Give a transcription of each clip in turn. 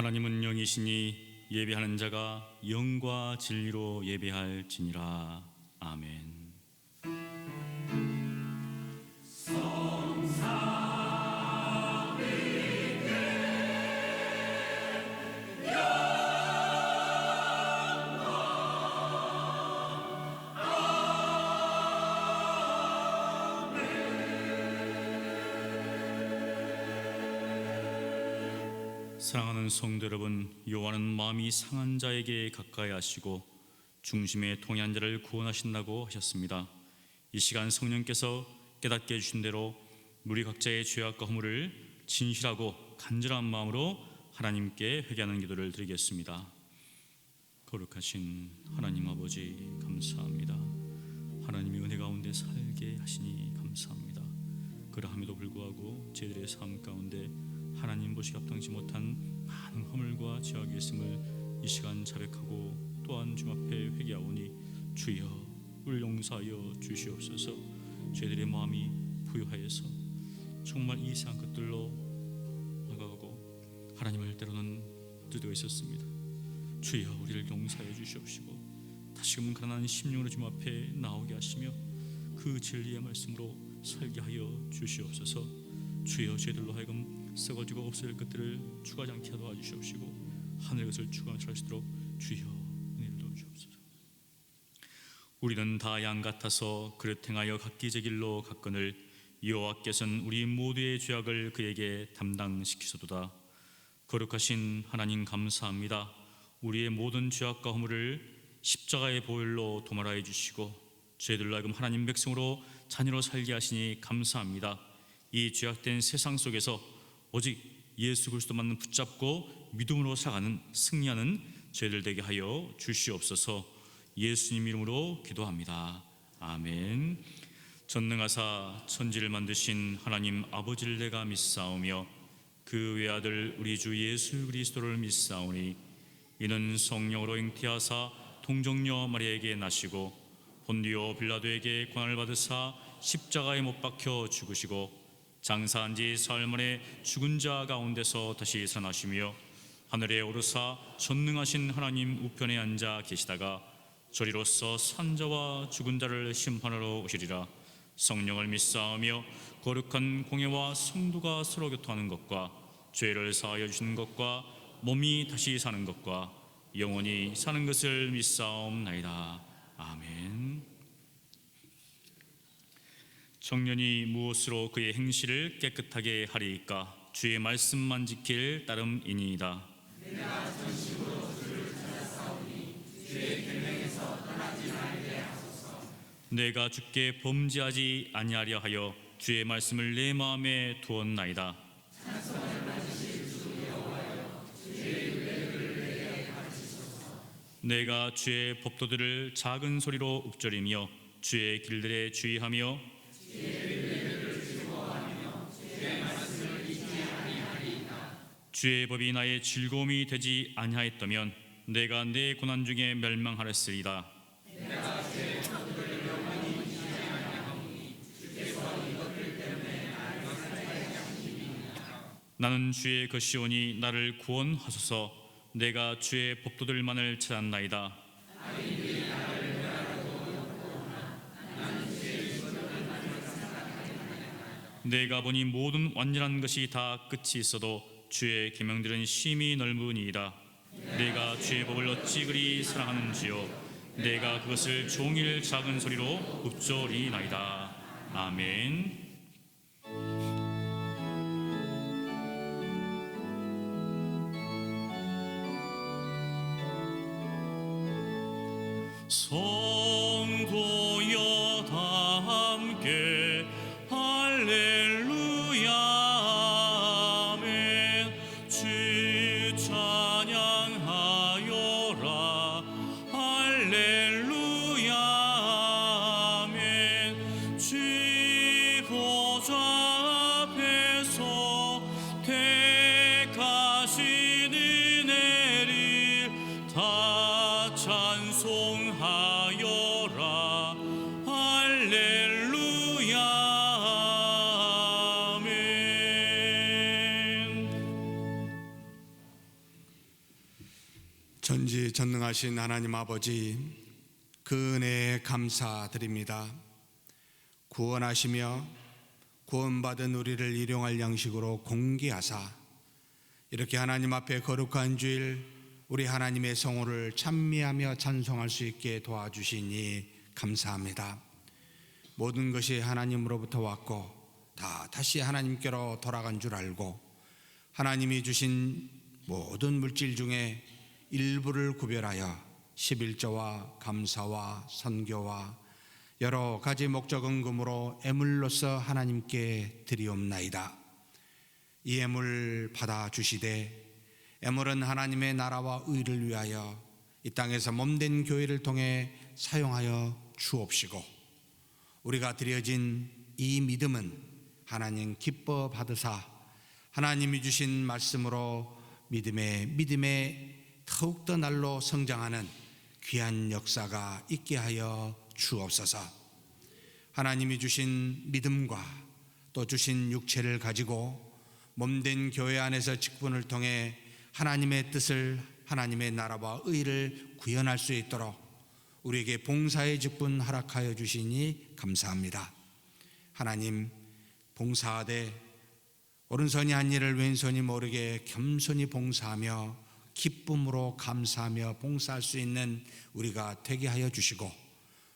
하나님은 영이시니 예배하는 자가 영과 진리로 예배할지니라. 아멘. 사랑하는 성도 여러분, 여호와는 마음이 상한 자에게 가까이 하시고 중심에 통해한 자를 구원하신다고 하셨습니다. 이 시간 성령께서 깨닫게 해주신 대로 우리 각자의 죄악과 허물을 진실하고 간절한 마음으로 하나님께 회개하는 기도를 드리겠습니다. 거룩하신 하나님 아버지, 감사합니다. 하나님이 은혜 가운데 살게 하시니 감사합니다. 그러함에도 불구하고 저희들의 삶 가운데 하나님 보시기 합당치 못한 많은 허물과 죄악이 있음을 이 시간 자백하고 또한 주 앞에 회개하오니 주여 우리를 용서하여 주시옵소서. 저희들의 마음이 부유하여서 정말 이 세상 것들로 나가고 하나님을 때로는 뜨되어 있었습니다. 주여 우리를 용서하여 주시옵시고 다시금 가난한 심령으로 주 앞에 나오게 하시며 그 진리의 말씀으로 살게 하여 주시옵소서. 주여 저희들로 하여금 썩어지고 없어질 것들을 추가하지 않게 도와주시옵시고 하늘의 것을 추구하며 살 수 있도록 주여 은혜를 도와주옵소서. 우리는 다 양 같아서 그릇 행하여 각기 제 길로 갔거늘 여호와께서는 우리 모두의 죄악을 그에게 담당시키소도다. 거룩하신 하나님 감사합니다. 우리의 모든 죄악과 허물을 십자가의 보혈로 도말하여 주시고 저희들로 하여금 하나님 백성으로 자녀로 살게 하시니 감사합니다. 이 죄악된 세상 속에서 오직 예수 그리스도만 붙잡고 믿음으로 살아가는 승리하는 저희들 되게 하여 주시옵소서. 예수님 이름으로 기도합니다. 아멘. 전능하사 천지를 만드신 하나님 아버지를 내가 믿사오며 그 외아들 우리 주 예수 그리스도를 믿사오니 이는 성령으로 잉태하사 동정녀 마리아에게 나시고 본디오 빌라도에게 고난을 받으사 십자가에 못 박혀 죽으시고 장사한 지 사흘 만에 죽은 자 가운데서 다시 살아나시며 하늘에 오르사 전능하신 하나님 우편에 앉아 계시다가 저리로서 산 자와 죽은 자를 심판하러 오시리라. 성령을 믿사오며 거룩한 공예와 성도가 서로 교통하는 것과 죄를 사하여 주시는 것과 몸이 다시 사는 것과 영원히 사는 것을 믿사옵나이다. 아멘. 청년이 무엇으로 그의 행실을 깨끗하게 하리이까? 주의 말씀만 지킬 따름이니이다. 내가 전심으로 주를 찾았사오니 주의 계명에서 떠나지 말게 하소서. 내가 주께 범죄하지 아니하려 하여 주의 말씀을 내 마음에 두었나이다. 찬송을 받으실 주 여호와여, 주의 윤례를 내게 가르치소서. 내가 주의 법도들을 작은 소리로 읊조리며 주의 길들에 주의하며 주의 법이 나의 즐거움이 되지 아니하였다면 내가 내 고난 중에 멸망하였으리다. 내가 주의 법도를 영원히 지지 아니하오니 주께서 이것들 때문에 나를 살게 하시니이다. 나는 주의 것이오니 나를 구원하소서. 내가 주의 법도들만을 찾았나이다. 악인들이 나를 멸하려고 욕구하나 나는 주의 법도들만을 생각하리이다. 내가 보니 모든 완전한 것이 다 끝이 있어도 주의 계명들은 심히 넓으니이다. 내가 주의 법을 어찌 그리 사랑하는지요. 내가 그것을 종일 작은 소리로 읊조리나이다. 아멘. 성도여 다 함께 할렐루야 아멘. 주 찬양하여라 할렐루야 아멘. 주 우리 전능하신 하나님 아버지, 그 은혜에 감사드립니다. 구원하시며 구원받은 우리를 일용할 양식으로 공개하사 이렇게 하나님 앞에 거룩한 주일 우리 하나님의 성호를 찬미하며 찬송할 수 있게 도와주시니 감사합니다. 모든 것이 하나님으로부터 왔고 다 다시 하나님께로 돌아간 줄 알고 하나님이 주신 모든 물질 중에 일부를 구별하여 11조와 감사와 선교와 여러 가지 목적 헌금으로 애물로서 하나님께 드리옵나이다. 이 애물 받아주시되 애물은 하나님의 나라와 의를 위하여 이 땅에서 몸된 교회를 통해 사용하여 주옵시고 우리가 드려진 이 믿음은 하나님 기뻐 받으사 하나님이 주신 말씀으로 믿음에 더욱더 날로 성장하는 귀한 역사가 있게 하여 주옵소서. 하나님이 주신 믿음과 또 주신 육체를 가지고 몸된 교회 안에서 직분을 통해 하나님의 뜻을 하나님의 나라와 의를 구현할 수 있도록 우리에게 봉사의 직분 허락하여 주시니 감사합니다. 하나님, 봉사하되 오른손이 한 일을 왼손이 모르게 겸손히 봉사하며 기쁨으로 감사하며 봉사할 수 있는 우리가 되게 하여 주시고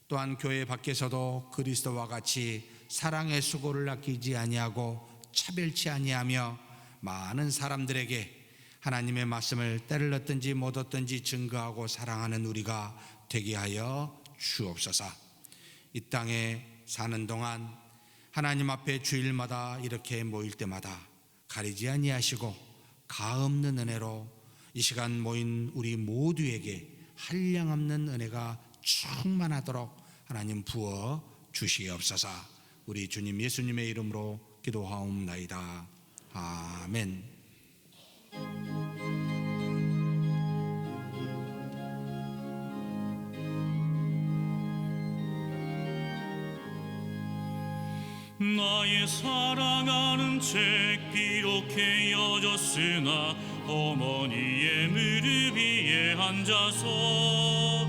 또한 교회 밖에서도 그리스도와 같이 사랑의 수고를 아끼지 아니하고 차별치 아니하며 많은 사람들에게 하나님의 말씀을 때를 얻든지 못 얻든지 증거하고 사랑하는 우리가 되게 하여 주옵소서. 이 땅에 사는 동안 하나님 앞에 주일마다 이렇게 모일 때마다 가리지 아니하시고 가없는 은혜로 이 시간 모인 우리 모두에게 한량없는 은혜가 충만하도록 하나님 부어 주시옵소서. 우리 주님 예수님의 이름으로 기도하옵나이다. 아멘. 나의 사랑하는 책 비록 헤어졌으나 어머니의 무릎 위에 앉아서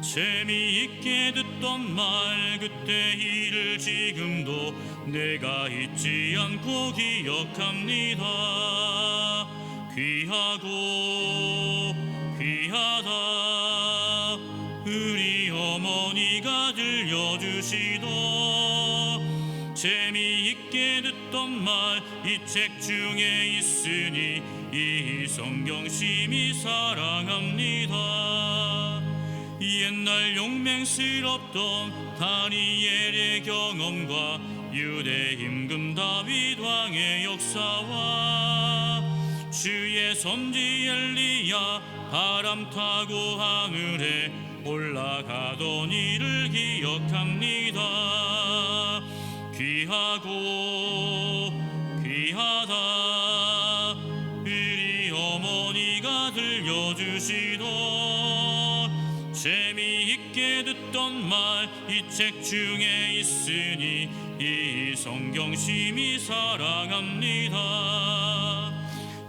재미있게 듣던 말 그때 일을 지금도 내가 잊지 않고 기억합니다. 귀하고 귀하다 우리 어머니가 들려주시던 재미있게 듣던 말 이 책 중에 있으니 이 성경 심히 사랑합니다. 옛날 용맹스럽던 다니엘의 경험과 유대 임금 다윗 왕의 역사와 주의 선지 엘리야 바람 타고 하늘에 올라가던 일을 기억합니다. 귀하고 귀하다 우리 어머니가 들려주시던 재미있게 듣던 말 이 책 중에 있으니 이 성경 심히 사랑합니다.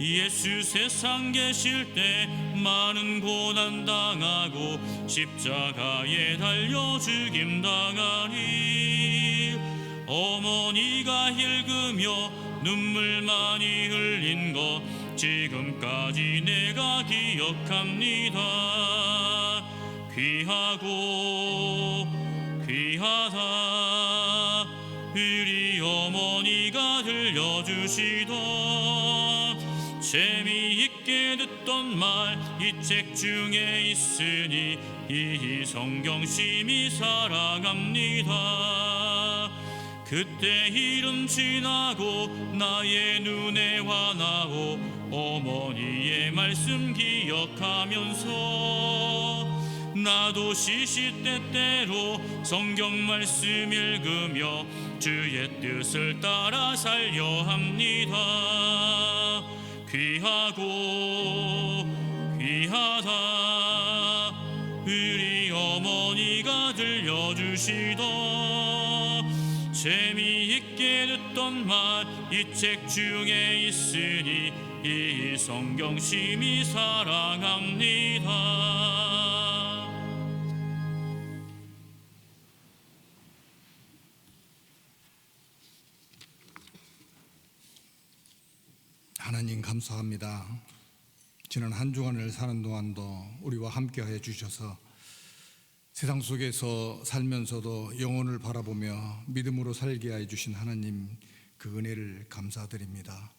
예수 세상 계실 때 많은 고난 당하고 십자가에 달려 죽임 당하니 어머니가 읽으며 눈물 많이 흘린 것 지금까지 내가 기억합니다. 귀하고 귀하다 우리 어머니가 들려주시던 재미있게 듣던 말 이 책 중에 있으니 이 성경 심히 사랑합니다. 그때 일은 지나고 나의 눈에 화나고 어머니의 말씀 기억하면서 나도 시시때때로 성경 말씀 읽으며 주의 뜻을 따라 살려 합니다. 귀하고 귀하다 우리 어머니가 들려주시던 재미있게 듣던 말 이 책 중에 있으니 이 성경 심히 사랑합니다. 하나님 감사합니다. 지난 한 주간을 사는 동안도 우리와 함께하여 주셔서 세상 속에서 살면서도 영혼을 바라보며 믿음으로 살게 하여 주신 하나님, 그 은혜를 감사드립니다.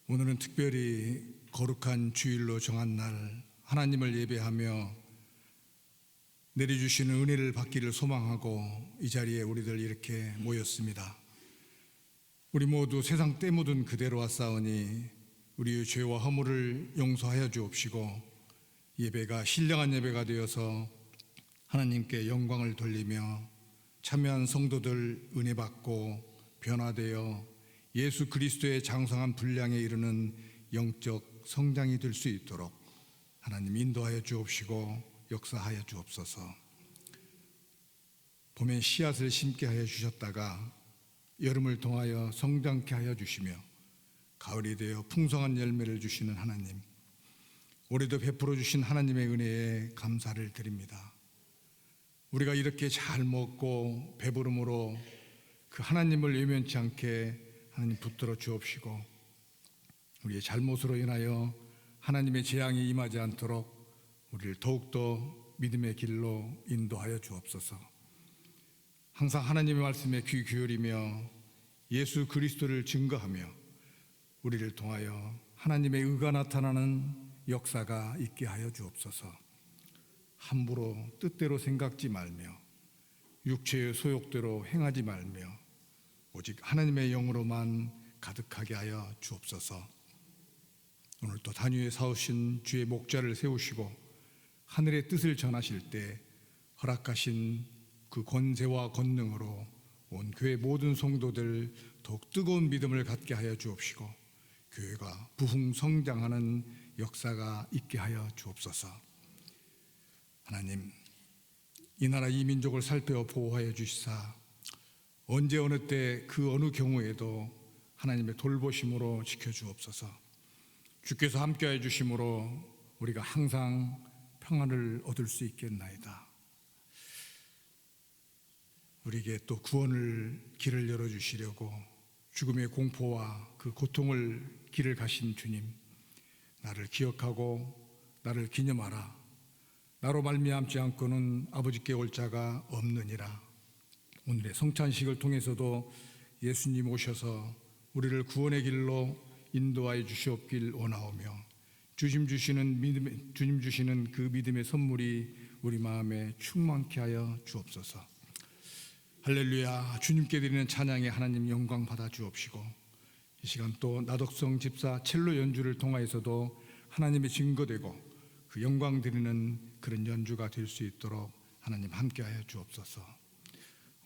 오늘은 특별히 거룩한 주일로 정한 날 하나님을 예배하며 내려주시는 은혜를 받기를 소망하고 이 자리에 우리들 이렇게 모였습니다. 우리 모두 세상 때 묻은 그대로 왔사오니 우리의 죄와 허물을 용서하여 주옵시고 예배가 신령한 예배가 되어서 하나님께 영광을 돌리며 참여한 성도들 은혜 받고 변화되어 예수 그리스도의 장성한 분량에 이르는 영적 성장이 될 수 있도록 하나님 인도하여 주옵시고 역사하여 주옵소서. 봄에 씨앗을 심게 하여 주셨다가 여름을 통하여 성장케 하여 주시며 가을이 되어 풍성한 열매를 주시는 하나님, 올해도 베풀어 주신 하나님의 은혜에 감사를 드립니다. 우리가 이렇게 잘 먹고 배부름으로 그 하나님을 외면치 않게 하나님 붙들어 주옵시고 우리의 잘못으로 인하여 하나님의 재앙이 임하지 않도록 우리를 더욱더 믿음의 길로 인도하여 주옵소서. 항상 하나님의 말씀에 귀 기울이며 예수 그리스도를 증거하며 우리를 통하여 하나님의 의가 나타나는 역사가 있게 하여 주옵소서. 함부로 뜻대로 생각지 말며 육체의 소욕대로 행하지 말며 오직 하나님의 영으로만 가득하게 하여 주옵소서. 오늘 또 단위에 사오신 주의 목자를 세우시고 하늘의 뜻을 전하실 때 허락하신 그 권세와 권능으로 온 교회 모든 성도들 더욱 뜨거운 믿음을 갖게 하여 주옵시고 교회가 부흥성장하는 역사가 있게 하여 주옵소서. 하나님, 이 나라 이 민족을 살펴 보호하여 주시사 언제 어느 때 그 어느 경우에도 하나님의 돌보심으로 지켜주옵소서. 주께서 함께해 주심으로 우리가 항상 평안을 얻을 수 있겠나이다. 우리에게 또 구원을 길을 열어주시려고 죽음의 공포와 그 고통을 길을 가신 주님, 나를 기억하고 나를 기념하라. 나로 말미암지 않고는 아버지께 올 자가 없느니라. 오늘의 성찬식을 통해서도 예수님 오셔서 우리를 구원의 길로 인도하여 주시옵길 원하오며 주님 주시는 그 믿음의 선물이 우리 마음에 충만케 하여 주옵소서. 할렐루야. 주님께 드리는 찬양에 하나님 영광 받아 주옵시고 이 시간 또 나덕성 집사 첼로 연주를 통하여서도 하나님의 증거되고 그 영광 드리는 그런 연주가 될 수 있도록 하나님 함께하여 주옵소서.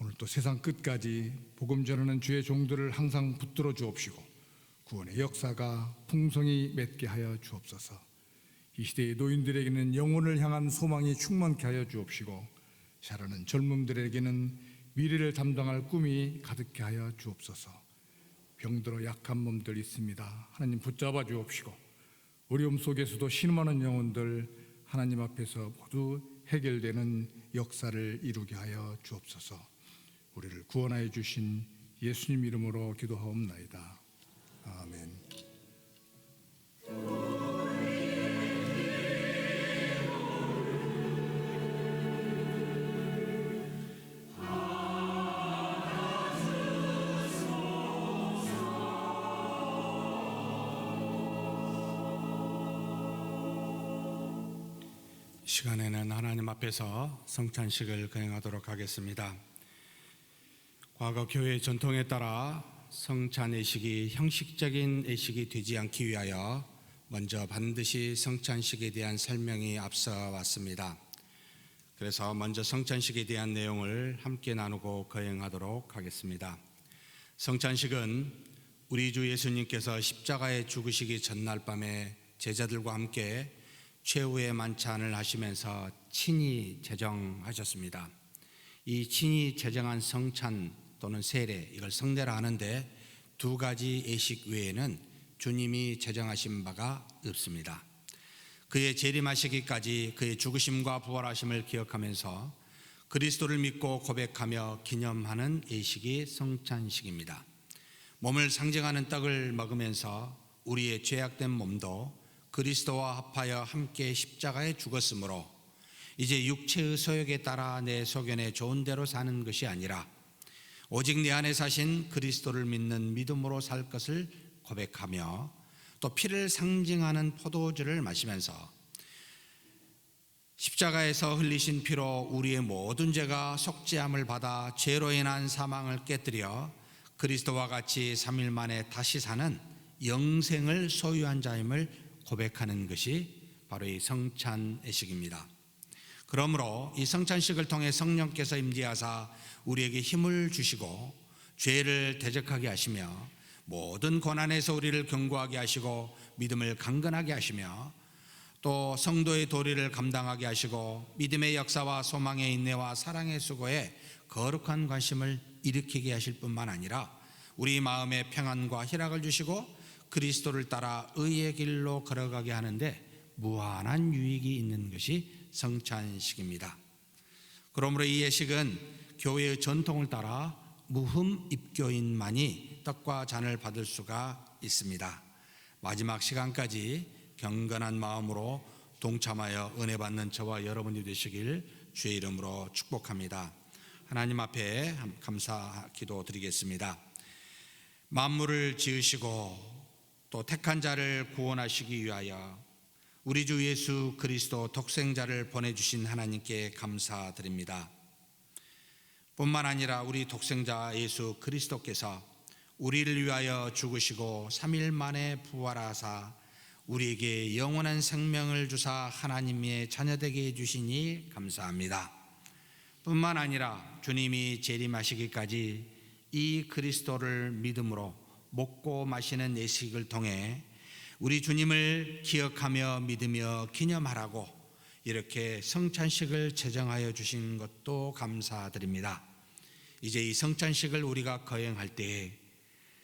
오늘 또 세상 끝까지 복음 전하는 주의 종들을 항상 붙들어 주옵시고 구원의 역사가 풍성히 맺게 하여 주옵소서. 이 시대의 노인들에게는 영혼을 향한 소망이 충만케 하여 주옵시고 자라는 젊음들에게는 미래를 담당할 꿈이 가득케 하여 주옵소서. 병들어 약한 몸들 있습니다. 하나님 붙잡아 주옵시고 어려움 속에서도 신음하는 영혼들 하나님 앞에서 모두 해결되는 역사를 이루게 하여 주옵소서. 우리를 구원하여 주신 예수님 이름으로 기도하옵나이다. 아멘. 이 시간에는 하나님 앞에서 성찬식을 거행하도록 하겠습니다. 과거 교회의 전통에 따라 성찬 예식이 형식적인 예식이 되지 않기 위하여 먼저 반드시 성찬식에 대한 설명이 앞서 왔습니다. 그래서 먼저 성찬식에 대한 내용을 함께 나누고 거행하도록 하겠습니다. 성찬식은 우리 주 예수님께서 십자가에 죽으시기 전날 밤에 제자들과 함께 최후의 만찬을 하시면서 친히 제정하셨습니다. 이 친히 제정한 성찬 또는 세례, 이걸 성례라 하는데 두 가지 예식 외에는 주님이 제정하신 바가 없습니다. 그의 재림하시기까지 그의 죽으심과 부활하심을 기억하면서 그리스도를 믿고 고백하며 기념하는 예식이 성찬식입니다. 몸을 상징하는 떡을 먹으면서 우리의 죄악된 몸도 그리스도와 합하여 함께 십자가에 죽었으므로 이제 육체의 소욕에 따라 내 소견에 좋은 대로 사는 것이 아니라 오직 내 안에 사신 그리스도를 믿는 믿음으로 살 것을 고백하며 또 피를 상징하는 포도주를 마시면서 십자가에서 흘리신 피로 우리의 모든 죄가 속죄함을 받아 죄로 인한 사망을 깨뜨려 그리스도와 같이 3일 만에 다시 사는 영생을 소유한 자임을 고백하는 것이 바로 이 성찬의식입니다. 그러므로 이 성찬식을 통해 성령께서 임재하사 우리에게 힘을 주시고 죄를 대적하게 하시며 모든 고난에서 우리를 견고하게 하시고 믿음을 강건하게 하시며 또 성도의 도리를 감당하게 하시고 믿음의 역사와 소망의 인내와 사랑의 수고에 거룩한 관심을 일으키게 하실 뿐만 아니라 우리 마음에 평안과 희락을 주시고 그리스도를 따라 의의 길로 걸어가게 하는데 무한한 유익이 있는 것이 성찬식입니다. 그러므로 이 예식은 교회의 전통을 따라 무흠 입교인만이 떡과 잔을 받을 수가 있습니다. 마지막 시간까지 경건한 마음으로 동참하여 은혜 받는 저와 여러분이 되시길 주의 이름으로 축복합니다. 하나님 앞에 감사 기도 드리겠습니다. 만물을 지으시고 또 택한 자를 구원하시기 위하여 우리 주 예수 그리스도 독생자를 보내주신 하나님께 감사드립니다. 뿐만 아니라 우리 독생자 예수 그리스도께서 우리를 위하여 죽으시고 3일 만에 부활하사 우리에게 영원한 생명을 주사 하나님의 자녀되게 해주시니 감사합니다. 뿐만 아니라 주님이 재림하시기까지 이 그리스도를 믿음으로 먹고 마시는 예식을 통해 우리 주님을 기억하며 믿으며 기념하라고 이렇게 성찬식을 제정하여 주신 것도 감사드립니다. 이제 이 성찬식을 우리가 거행할 때에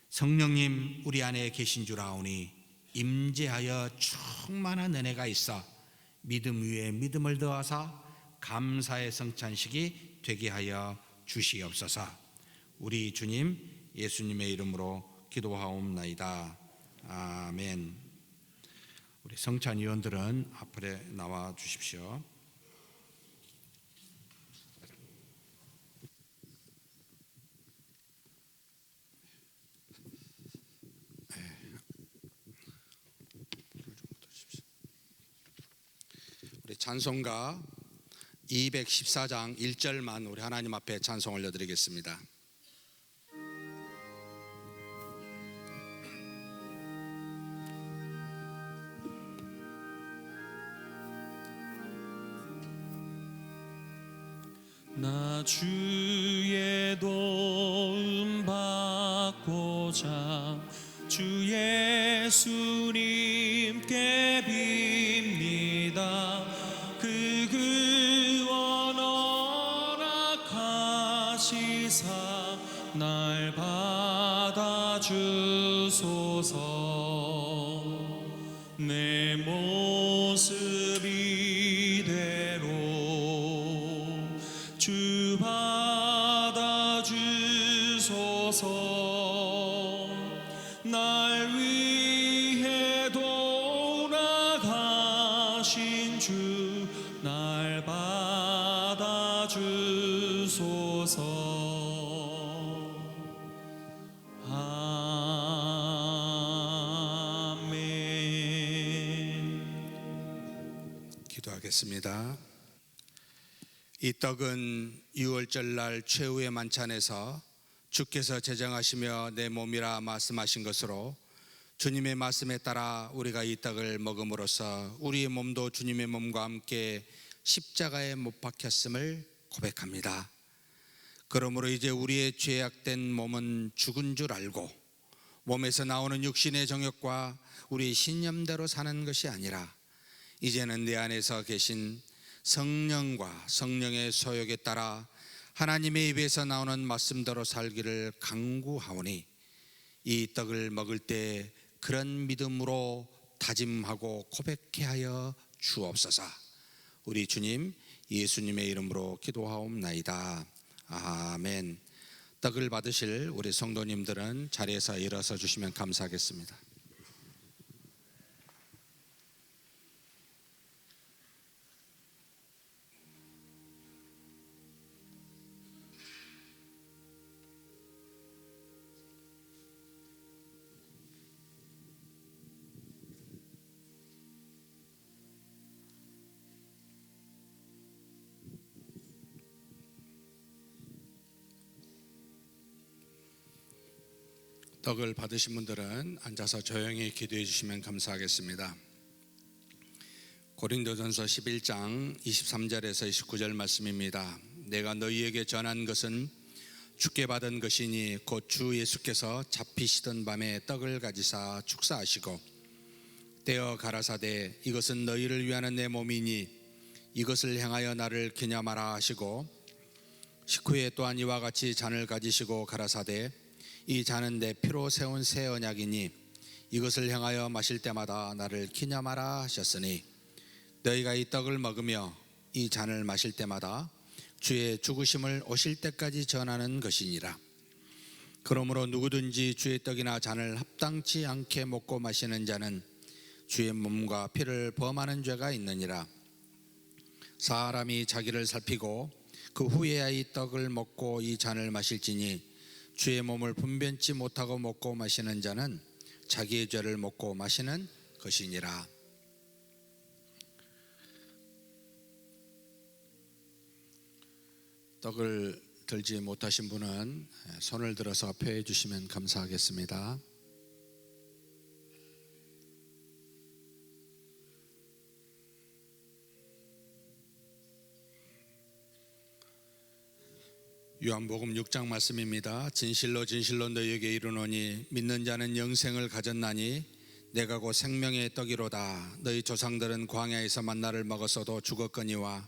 성령님 우리 안에 계신 줄 아오니 임재하여 충만한 은혜가 있어 믿음 위에 믿음을 더하사 감사의 성찬식이 되게 하여 주시옵소서. 우리 주님 예수님의 이름으로 기도하옵나이다. 아멘. 우리 성찬위원들은 앞으로 나와 주십시오. 우리 찬송가 214장 1절만 우리 하나님 앞에 찬송 올려드리겠습니다. 나 주의 도움 받고자 주 예수님께 빕니다. 그 구원 허락하시사 날 받아주소서. 내 모습 이대로 주 받아주소서. 날 위해 돌아가신 주 날 받아주소서. 아멘. 기도하겠습니다. 이 떡은 유월절날 최후의 만찬에서 주께서 제정하시며 내 몸이라 말씀하신 것으로 주님의 말씀에 따라 우리가 이 떡을 먹음으로써 우리의 몸도 주님의 몸과 함께 십자가에 못 박혔음을 고백합니다. 그러므로 이제 우리의 죄악된 몸은 죽은 줄 알고 몸에서 나오는 육신의 정욕과 우리의 신념대로 사는 것이 아니라 이제는 내 안에서 계신 성령과 성령의 소욕에 따라 하나님의 입에서 나오는 말씀대로 살기를 간구하오니 이 떡을 먹을 때 그런 믿음으로 다짐하고 고백케 하여 주옵소서. 우리 주님 예수님의 이름으로 기도하옵나이다. 아멘. 떡을 받으실 우리 성도님들은 자리에서 일어서 주시면 감사하겠습니다. 떡을 받으신 분들은 앉아서 조용히 기도해 주시면 감사하겠습니다. 고린도전서 11장 23절에서 29절 말씀입니다. 내가 너희에게 전한 것은 주께 받은 것이니 곧 주 예수께서 잡히시던 밤에 떡을 가지사 축사하시고 떼어 가라사대 이것은 너희를 위하는 내 몸이니 이것을 향하여 나를 기념하라 하시고 식후에 또한 이와 같이 잔을 가지시고 가라사대 이 잔은 내 피로 세운 새 언약이니 이것을 향하여 마실 때마다 나를 기념하라 하셨으니 너희가 이 떡을 먹으며 이 잔을 마실 때마다 주의 죽으심을 오실 때까지 전하는 것이니라. 그러므로 누구든지 주의 떡이나 잔을 합당치 않게 먹고 마시는 자는 주의 몸과 피를 범하는 죄가 있느니라. 사람이 자기를 살피고 그 후에야 이 떡을 먹고 이 잔을 마실지니 주의 몸을 분변치 못하고 먹고 마시는 자는 자기의 죄를 먹고 마시는 것이니라. 떡을 들지 못하신 분은 손을 들어서 펴해 주시면 감사하겠습니다. 요한복음 6장 말씀입니다. 진실로 진실로 너희에게 이르노니 믿는 자는 영생을 가졌나니 내가 곧 생명의 떡이로다. 너희 조상들은 광야에서 만나를 먹었어도 죽었거니와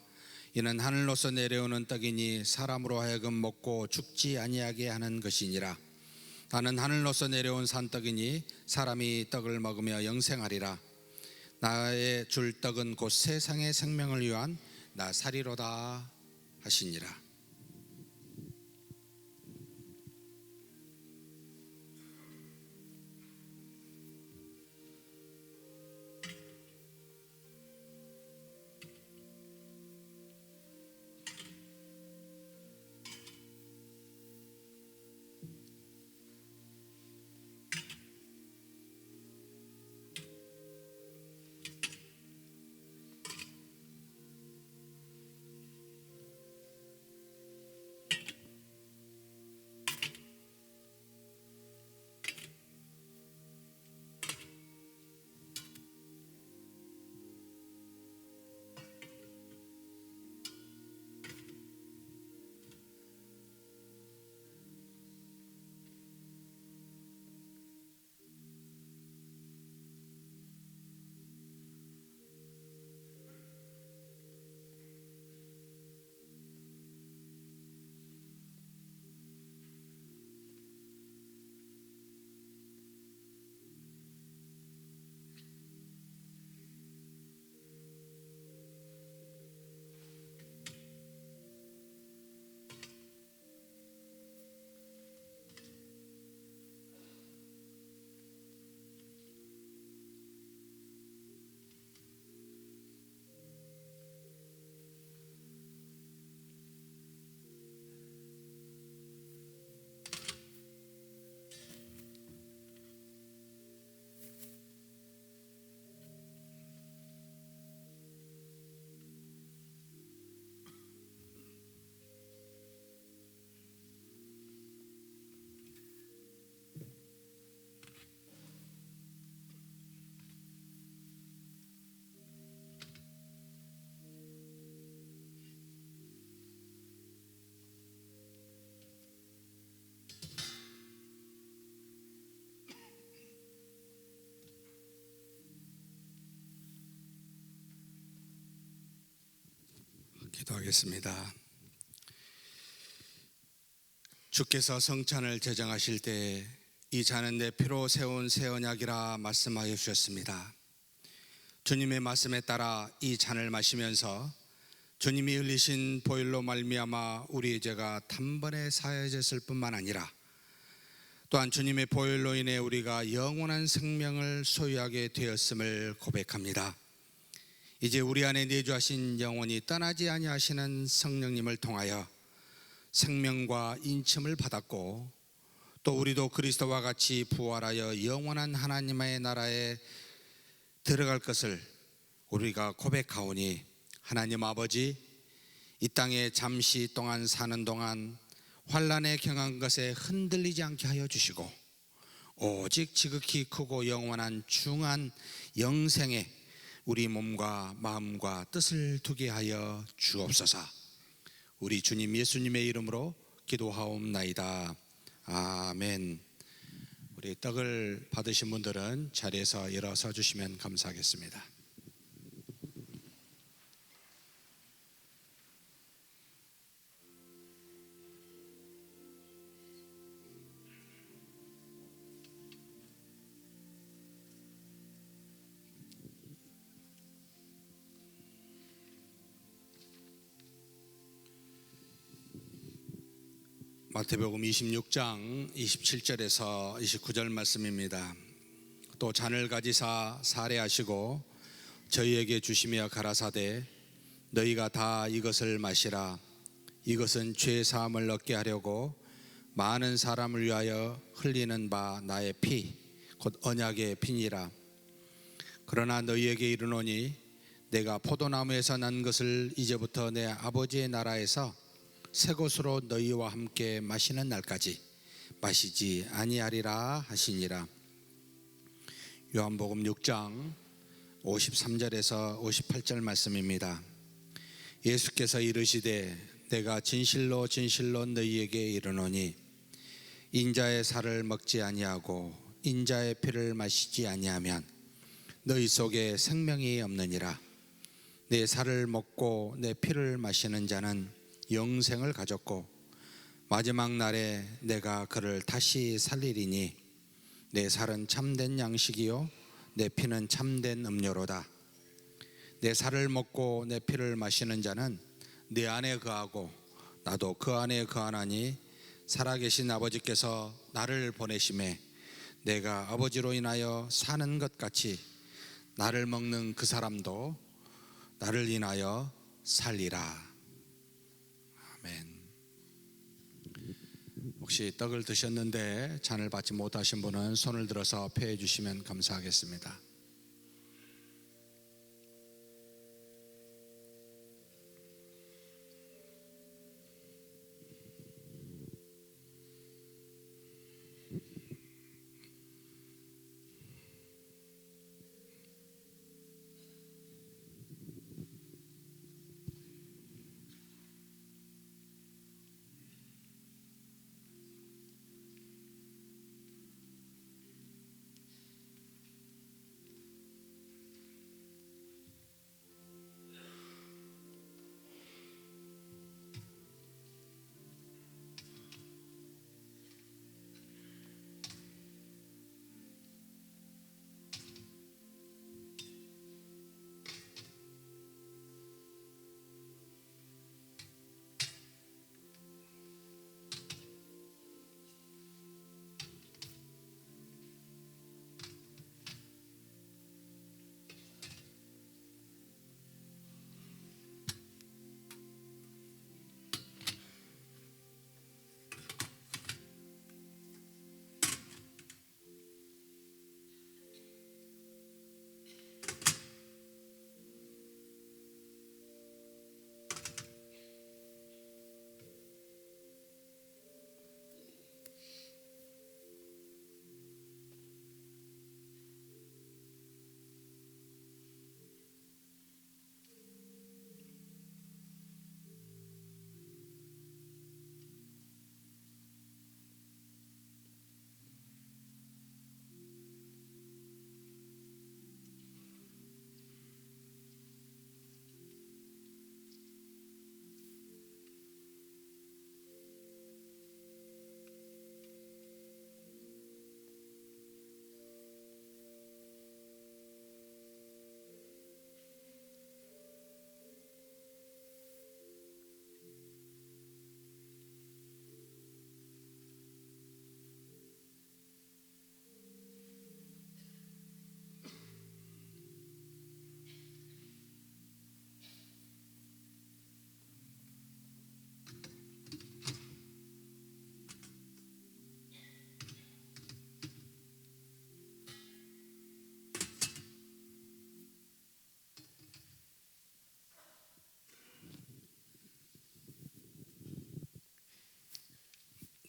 이는 하늘로서 내려오는 떡이니 사람으로 하여금 먹고 죽지 아니하게 하는 것이니라. 나는 하늘로서 내려온 산떡이니 사람이 떡을 먹으며 영생하리라. 나의 줄 떡은 곧 세상의 생명을 위한 나 살이로다 하시니라. 기도하겠습니다. 주께서 성찬을 제정하실 때 이 잔은 내 피로 세운 새 언약이라 말씀하여 주셨습니다. 주님의 말씀에 따라 이 잔을 마시면서 주님이 흘리신 보혈로 말미암아 우리의 죄가 단번에 사해졌을 뿐만 아니라 또한 주님의 보혈로 인해 우리가 영원한 생명을 소유하게 되었음을 고백합니다. 이제 우리 안에 내주하신 영원히 떠나지 아니하시는 성령님을 통하여 생명과 인침을 받았고 또 우리도 그리스도와 같이 부활하여 영원한 하나님의 나라에 들어갈 것을 우리가 고백하오니 하나님 아버지, 이 땅에 잠시 동안 사는 동안 환난에 경한 것에 흔들리지 않게 하여 주시고 오직 지극히 크고 영원한 중한 영생에 우리 몸과 마음과 뜻을 두게 하여 주옵소서. 우리 주님 예수님의 이름으로 기도하옵나이다. 아멘. 우리 떡을 받으신 분들은 자리에서 일어서 주시면 감사하겠습니다. 마태복음 26장 27절에서 29절 말씀입니다. 또 잔을 가지사 사례하시고 저희에게 주시며 가라사대 너희가 다 이것을 마시라. 이것은 죄 사함을 얻게 하려고 많은 사람을 위하여 흘리는 바 나의 피 곧 언약의 피니라. 그러나 너희에게 이르노니 내가 포도나무에서 난 것을 이제부터 내 아버지의 나라에서 새 것으로 너희와 함께 마시는 날까지 마시지 아니하리라 하시니라. 요한복음 6장 53절에서 58절 말씀입니다. 예수께서 이르시되 내가 진실로 진실로 너희에게 이르노니 인자의 살을 먹지 아니하고 인자의 피를 마시지 아니하면 너희 속에 생명이 없느니라. 내 살을 먹고 내 피를 마시는 자는 영생을 가졌고 마지막 날에 내가 그를 다시 살리리니 내 살은 참된 양식이요 내 피는 참된 음료로다. 내 살을 먹고 내 피를 마시는 자는 내 안에 거하고 나도 그 안에 거하나니 살아계신 아버지께서 나를 보내심에 내가 아버지로 인하여 사는 것 같이 나를 먹는 그 사람도 나를 인하여 살리라. 아멘. 혹시 떡을 드셨는데 잔을 받지 못하신 분은 손을 들어서 폐해 주시면 감사하겠습니다.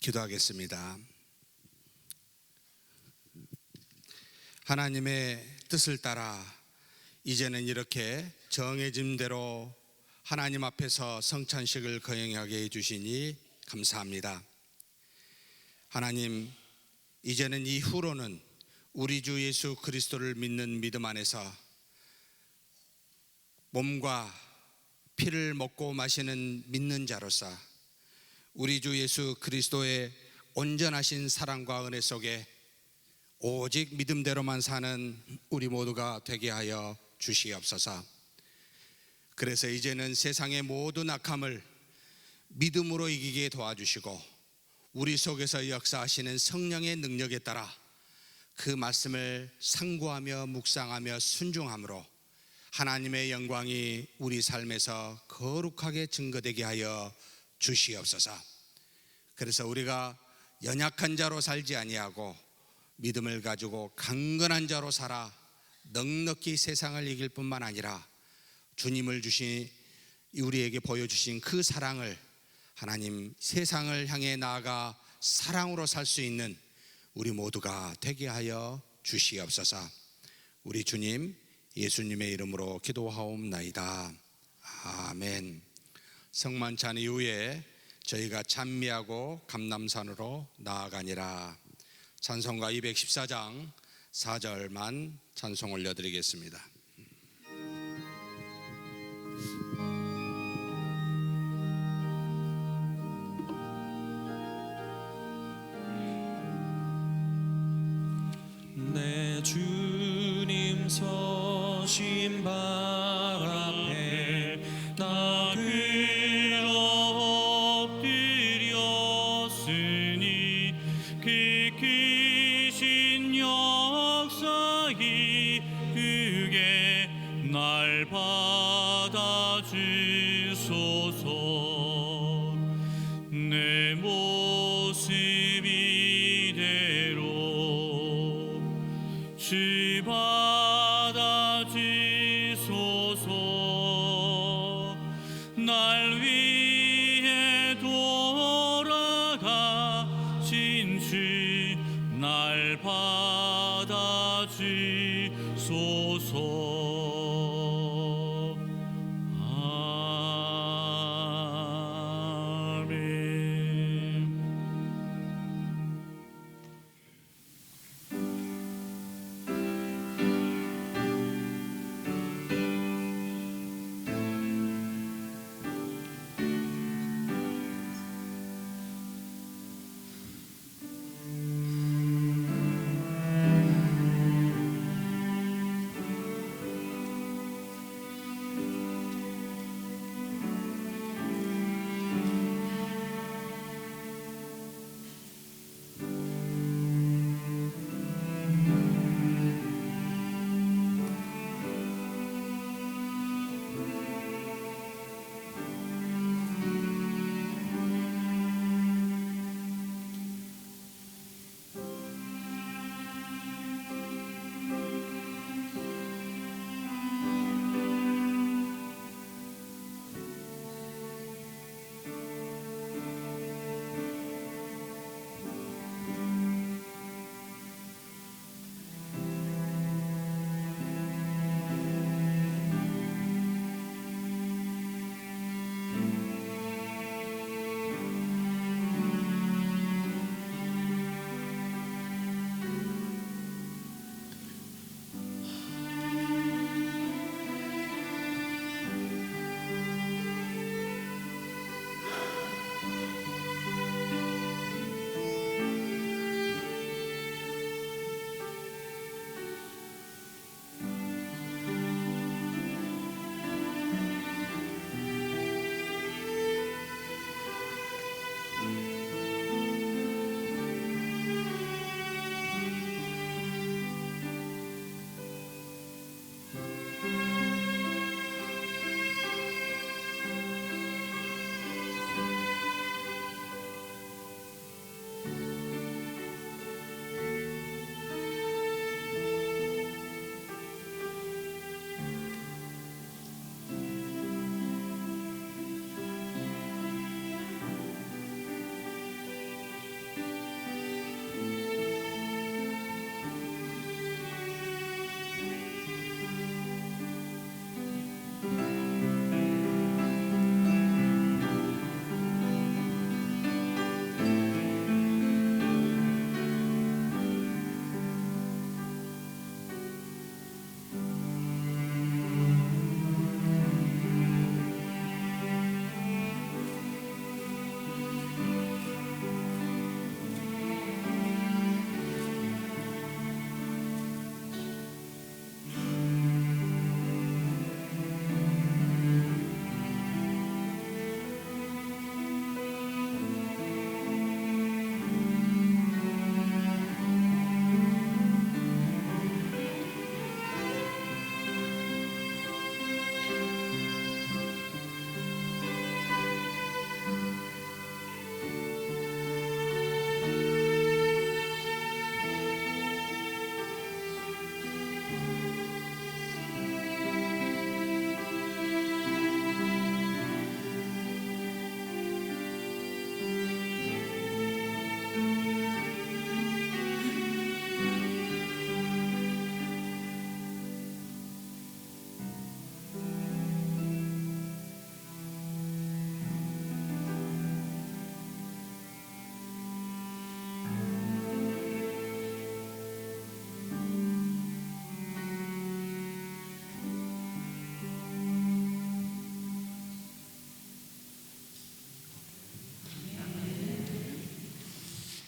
기도하겠습니다. 하나님의 뜻을 따라 이제는 이렇게 정해진 대로 하나님 앞에서 성찬식을 거행하게 해주시니 감사합니다. 하나님, 이제는 이후로는 우리 주 예수 그리스도를 믿는 믿음 안에서 몸과 피를 먹고 마시는 믿는 자로서 우리 주 예수 그리스도의 온전하신 사랑과 은혜 속에 오직 믿음대로만 사는 우리 모두가 되게 하여 주시옵소서. 그래서 이제는 세상의 모든 악함을 믿음으로 이기게 도와주시고 우리 속에서 역사하시는 성령의 능력에 따라 그 말씀을 상고하며 묵상하며 순종함으로 하나님의 영광이 우리 삶에서 거룩하게 증거되게 하여 주시옵소서. 그래서 우리가 연약한 자로 살지 아니하고 믿음을 가지고 강건한 자로 살아 넉넉히 세상을 이길 뿐만 아니라 주님을 주신 우리에게 보여주신 그 사랑을 하나님 세상을 향해 나아가 사랑으로 살 수 있는 우리 모두가 되게 하여 주시옵소서. 우리 주님 예수님의 이름으로 기도하옵나이다. 아멘. 성만찬 이후에 저희가 찬미하고 감람산으로 나아가니라. 찬송가 214장 4절만 찬송 올려드리겠습니다. 내 주님 서신 발 앞에 나 엎드렸으니 깊으신 역사이 그게 날 받아주소서. 내 모습 이대로 주 받아주소서. 날 위해 돌아가신 주 날 받아주소서. 아멘.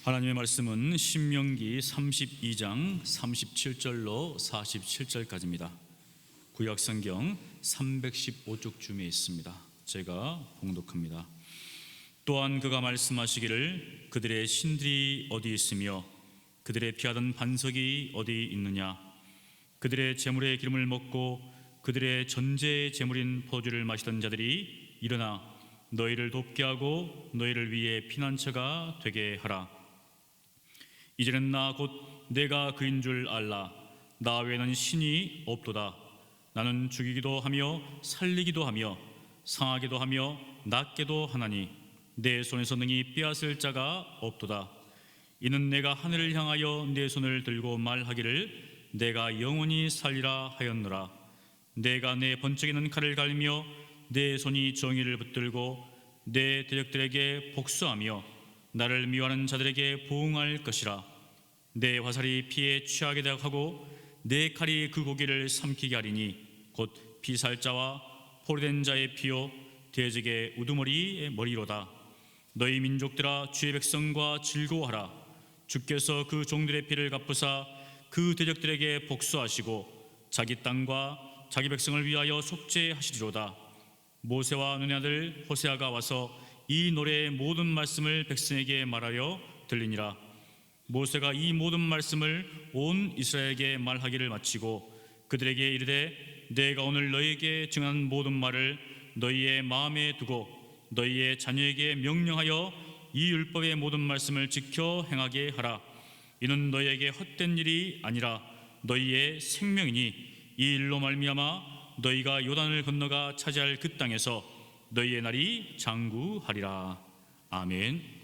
하나님의 말씀은 신명기 32장 37절로 47절까지입니다. 구약성경 315쪽쯤에 있습니다. 제가 봉독합니다. 또한 그가 말씀하시기를 그들의 신들이 어디 있으며 그들의 피하던 반석이 어디 있느냐. 그들의 제물의 기름을 먹고 그들의 전제의 제물인 포도주를 마시던 자들이 일어나 너희를 돕게 하고 너희를 위해 피난처가 되게 하라. 이제는 나 곧 내가 그인 줄 알라. 나 외에는 신이 없도다. 나는 죽이기도 하며 살리기도 하며 상하기도 하며 낫게도 하나니 내 손에서 능히 빼앗을 자가 없도다. 이는 내가 하늘을 향하여 내 손을 들고 말하기를 내가 영원히 살리라 하였노라. 내가 내 번쩍이는 칼을 갈며 내 손이 정의를 붙들고 내 대적들에게 복수하며 나를 미워하는 자들에게 보응할 것이라. 내 화살이 피에 취하게 하고 내 칼이 그 고기를 삼키게 하리니 곧 피살자와 포로된 자의 피요 대적의 우두머리의 머리로다. 너희 민족들아 주의 백성과 즐거워하라. 주께서 그 종들의 피를 갚으사 그 대적들에게 복수하시고 자기 땅과 자기 백성을 위하여 속죄하시리로다. 모세와 눈의 아들 호세아가 와서 이 노래의 모든 말씀을 백성에게 말하여 들리니라. 모세가 이 모든 말씀을 온 이스라엘에게 말하기를 마치고 그들에게 이르되 내가 오늘 너희에게 증언한 모든 말을 너희의 마음에 두고 너희의 자녀에게 명령하여 이 율법의 모든 말씀을 지켜 행하게 하라. 이는 너희에게 헛된 일이 아니라 너희의 생명이니 이 일로 말미암아 너희가 요단을 건너가 차지할 그 땅에서 너희의 날이 장구하리라. 아멘.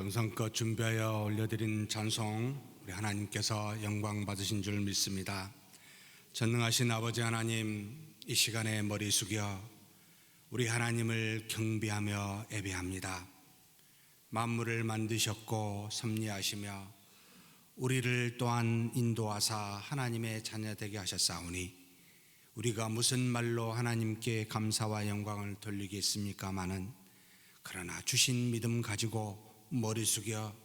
정성껏 준비하여 올려드린 찬송 우리 하나님께서 영광 받으신 줄 믿습니다. 전능하신 아버지 하나님, 이 시간에 머리 숙여 우리 하나님을 경배하며 예배합니다. 만물을 만드셨고 섭리하시며 우리를 또한 인도하사 하나님의 자녀 되게 하셨사오니 우리가 무슨 말로 하나님께 감사와 영광을 돌리겠습니까마는 그러나 주신 믿음 가지고 머리 숙여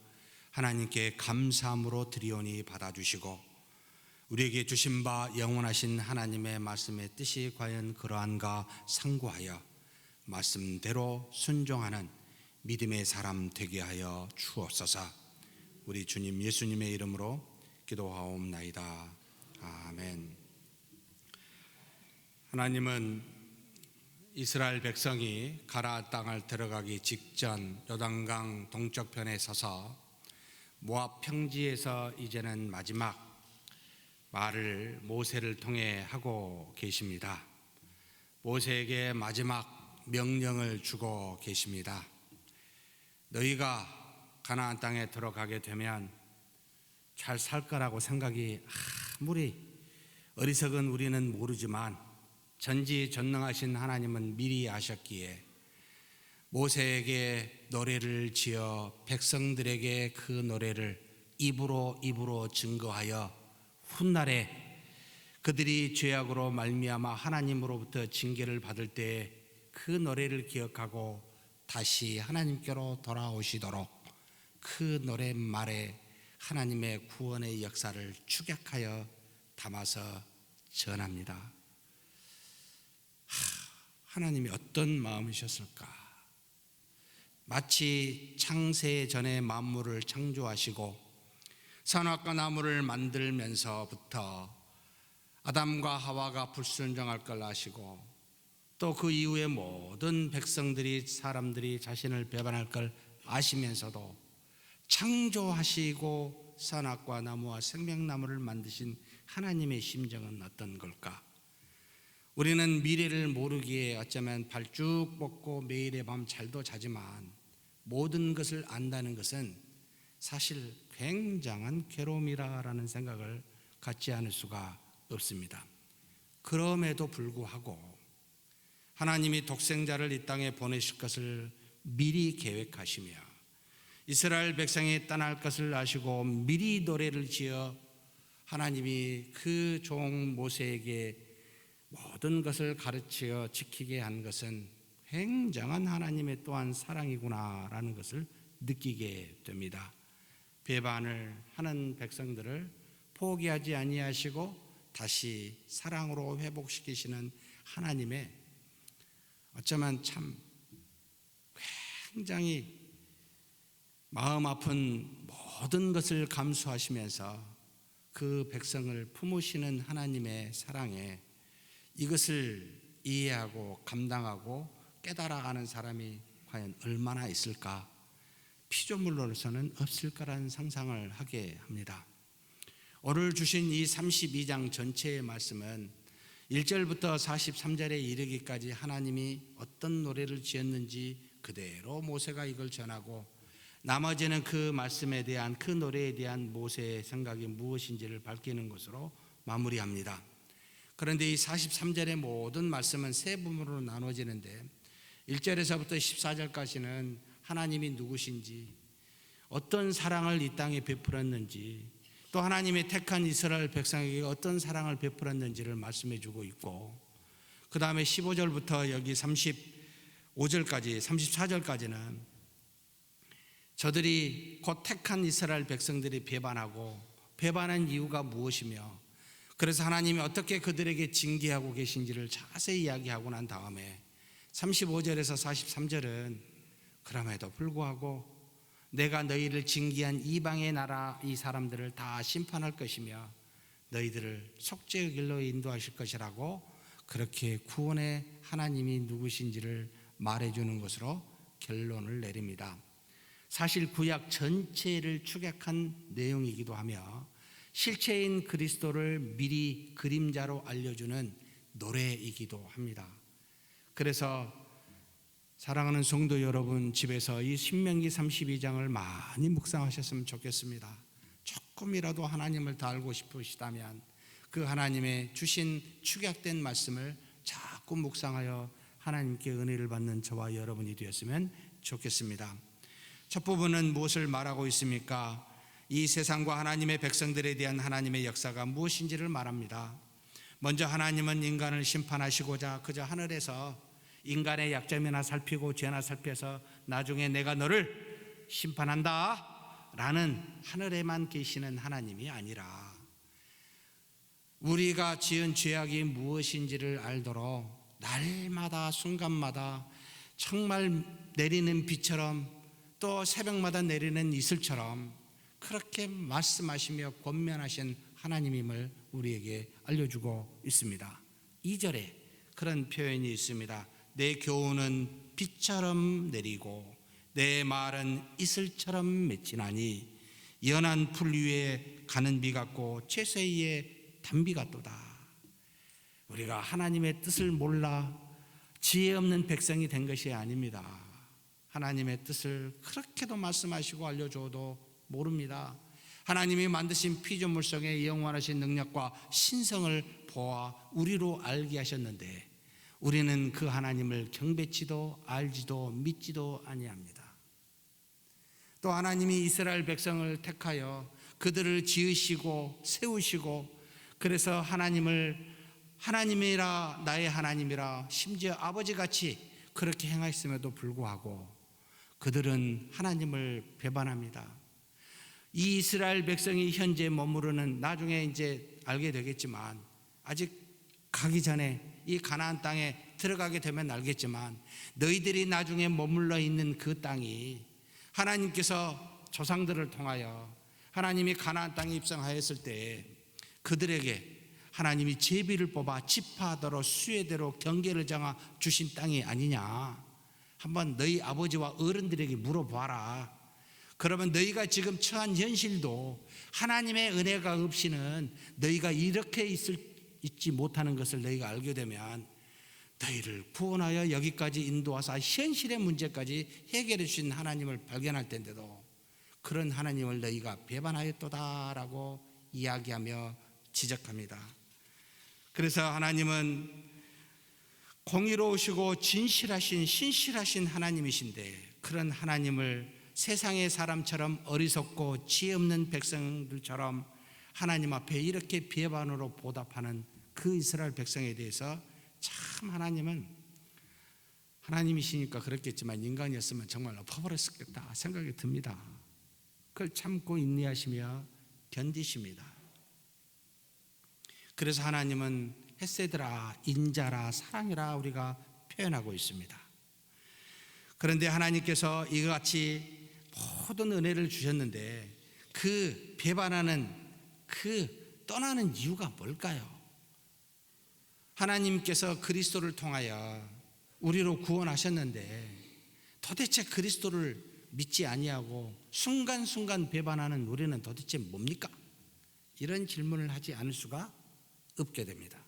하나님께 감사함으로 드리오니 받아주시고 우리에게 주신 바 영원하신 하나님의 말씀의 뜻이 과연 그러한가 상고하여 말씀대로 순종하는 믿음의 사람 되게 하여 주옵소서. 우리 주님 예수님의 이름으로 기도하옵나이다. 아멘. 하나님은 이스라엘 백성이 가나안 땅을 들어가기 직전 요단강 동쪽편에 서서 모압 평지에서 이제는 마지막 말을 모세를 통해 하고 계십니다. 모세에게 마지막 명령을 주고 계십니다. 너희가 가나안 땅에 들어가게 되면 잘 살 거라고 생각이 아무리 어리석은 우리는 모르지만 전지전능하신 하나님은 미리 아셨기에 모세에게 노래를 지어 백성들에게 그 노래를 입으로 증거하여 훗날에 그들이 죄악으로 말미암아 하나님으로부터 징계를 받을 때 그 노래를 기억하고 다시 하나님께로 돌아오시도록 그 노랫말에 하나님의 구원의 역사를 축약하여 담아서 전합니다. 하나님이 어떤 마음이셨을까? 마치 창세 전에 만물을 창조하시고 선악과 나무를 만들면서부터 아담과 하와가 불순종할 걸 아시고 또 그 이후에 모든 백성들이 사람들이 자신을 배반할 걸 아시면서도 창조하시고 선악과 나무와 생명나무를 만드신 하나님의 심정은 어떤 걸까? 우리는 미래를 모르기에 어쩌면 발쭉 뻗고 매일의 밤 잘도 자지만 모든 것을 안다는 것은 사실 굉장한 괴로움이라는 생각을 갖지 않을 수가 없습니다. 그럼에도 불구하고 하나님이 독생자를 이 땅에 보내실 것을 미리 계획하시며 이스라엘 백성이 떠날 것을 아시고 미리 노래를 지어 하나님이 그 종 모세에게 모든 것을 가르치어 지키게 한 것은 굉장한 하나님의 또한 사랑이구나라는 것을 느끼게 됩니다. 배반을 하는 백성들을 포기하지 아니하시고 다시 사랑으로 회복시키시는 하나님의 어쩌면 참 굉장히 마음 아픈 모든 것을 감수하시면서 그 백성을 품으시는 하나님의 사랑에 이것을 이해하고 감당하고 깨달아가는 사람이 과연 얼마나 있을까? 피조물로서는 없을 거라는 상상을 하게 합니다. 오늘 주신 이 32장 전체의 말씀은 1절부터 43절에 이르기까지 하나님이 어떤 노래를 지었는지 그대로 모세가 이걸 전하고 나머지는 그 말씀에 대한 그 노래에 대한 모세의 생각이 무엇인지를 밝히는 것으로 마무리합니다. 그런데 이 43절의 모든 말씀은 세 부분으로 나눠지는데 1절에서부터 14절까지는 하나님이 누구신지 어떤 사랑을 이 땅에 베풀었는지 또 하나님의 택한 이스라엘 백성에게 어떤 사랑을 베풀었는지를 말씀해 주고 있고 그 다음에 15절부터 여기 35절까지 34절까지는 저들이 곧 택한 이스라엘 백성들이 배반한 이유가 무엇이며 그래서 하나님이 어떻게 그들에게 징계하고 계신지를 자세히 이야기하고 난 다음에 35절에서 43절은 그럼에도 불구하고 내가 너희를 징계한 이방의 나라 이 사람들을 다 심판할 것이며 너희들을 속죄의 길로 인도하실 것이라고 그렇게 구원의 하나님이 누구신지를 말해주는 것으로 결론을 내립니다. 사실 구약 전체를 축약한 내용이기도 하며 실체인 그리스도를 미리 그림자로 알려주는 노래이기도 합니다. 그래서 사랑하는 성도 여러분, 집에서 이 신명기 32장을 많이 묵상하셨으면 좋겠습니다. 조금이라도 하나님을 더 알고 싶으시다면 그 하나님의 주신 축약된 말씀을 자꾸 묵상하여 하나님께 은혜를 받는 저와 여러분이 되었으면 좋겠습니다. 첫 부분은 무엇을 말하고 있습니까? 이 세상과 하나님의 백성들에 대한 하나님의 역사가 무엇인지를 말합니다. 먼저 하나님은 인간을 심판하시고자 그저 하늘에서 인간의 약점이나 살피고 죄나 살펴서 나중에 내가 너를 심판한다 라는 하늘에만 계시는 하나님이 아니라 우리가 지은 죄악이 무엇인지를 알도록 날마다 순간마다 정말 내리는 비처럼 또 새벽마다 내리는 이슬처럼 그렇게 말씀하시며 권면하신 하나님임을 우리에게 알려주고 있습니다. 2절에 그런 표현이 있습니다. 내 교훈은 비처럼 내리고 내 말은 이슬처럼 맺히나니 연한 풀 위에 가는 비 같고 채소위에 단비 같도다. 우리가 하나님의 뜻을 몰라 지혜 없는 백성이 된 것이 아닙니다. 하나님의 뜻을 그렇게도 말씀하시고 알려줘도 모릅니다. 하나님이 만드신 피조물 속의 영원하신 능력과 신성을 보아 우리로 알게 하셨는데 우리는 그 하나님을 경배치도 알지도 믿지도 아니합니다. 또 하나님이 이스라엘 백성을 택하여 그들을 지으시고 세우시고 그래서 하나님이라 나의 하나님이라 심지어 아버지같이 그렇게 행하였음에도 불구하고 그들은 하나님을 배반합니다. 이 이스라엘 백성이 현재 머무르는 나중에 이제 알게 되겠지만 아직 가기 전에 이 가나안 땅에 들어가게 되면 알겠지만 너희들이 나중에 머물러 있는 그 땅이 하나님께서 조상들을 통하여 하나님이 가나안 땅에 입성하였을 때 그들에게 하나님이 제비를 뽑아 지파대로 수혜대로 경계를 정하 주신 땅이 아니냐. 한번 너희 아버지와 어른들에게 물어봐라. 그러면 너희가 지금 처한 현실도 하나님의 은혜가 없이는 너희가 이렇게 있지 못하는 것을 너희가 알게 되면 너희를 구원하여 여기까지 인도하사 현실의 문제까지 해결해 주신 하나님을 발견할 텐데도 그런 하나님을 너희가 배반하였도다라고 이야기하며 지적합니다. 그래서 하나님은 공의로우시고 진실하신 신실하신 하나님이신데 그런 하나님을 세상의 사람처럼 어리석고 지혜 없는 백성들처럼 하나님 앞에 이렇게 배반으로 보답하는 그 이스라엘 백성에 대해서 참 하나님이시니까 그렇겠지만 인간이었으면 정말 엎어버렸겠다 생각이 듭니다. 그걸 참고 인내하시며 견디십니다. 그래서 하나님은 헤세드라, 인자라, 사랑이라 우리가 표현하고 있습니다. 그런데 하나님께서 이와 같이 모든 은혜를 주셨는데 그 배반하는 그 떠나는 이유가 뭘까요? 하나님께서 그리스도를 통하여 우리로 구원하셨는데 도대체 그리스도를 믿지 아니하고 순간순간 배반하는 우리는 도대체 뭡니까? 이런 질문을 하지 않을 수가 없게 됩니다.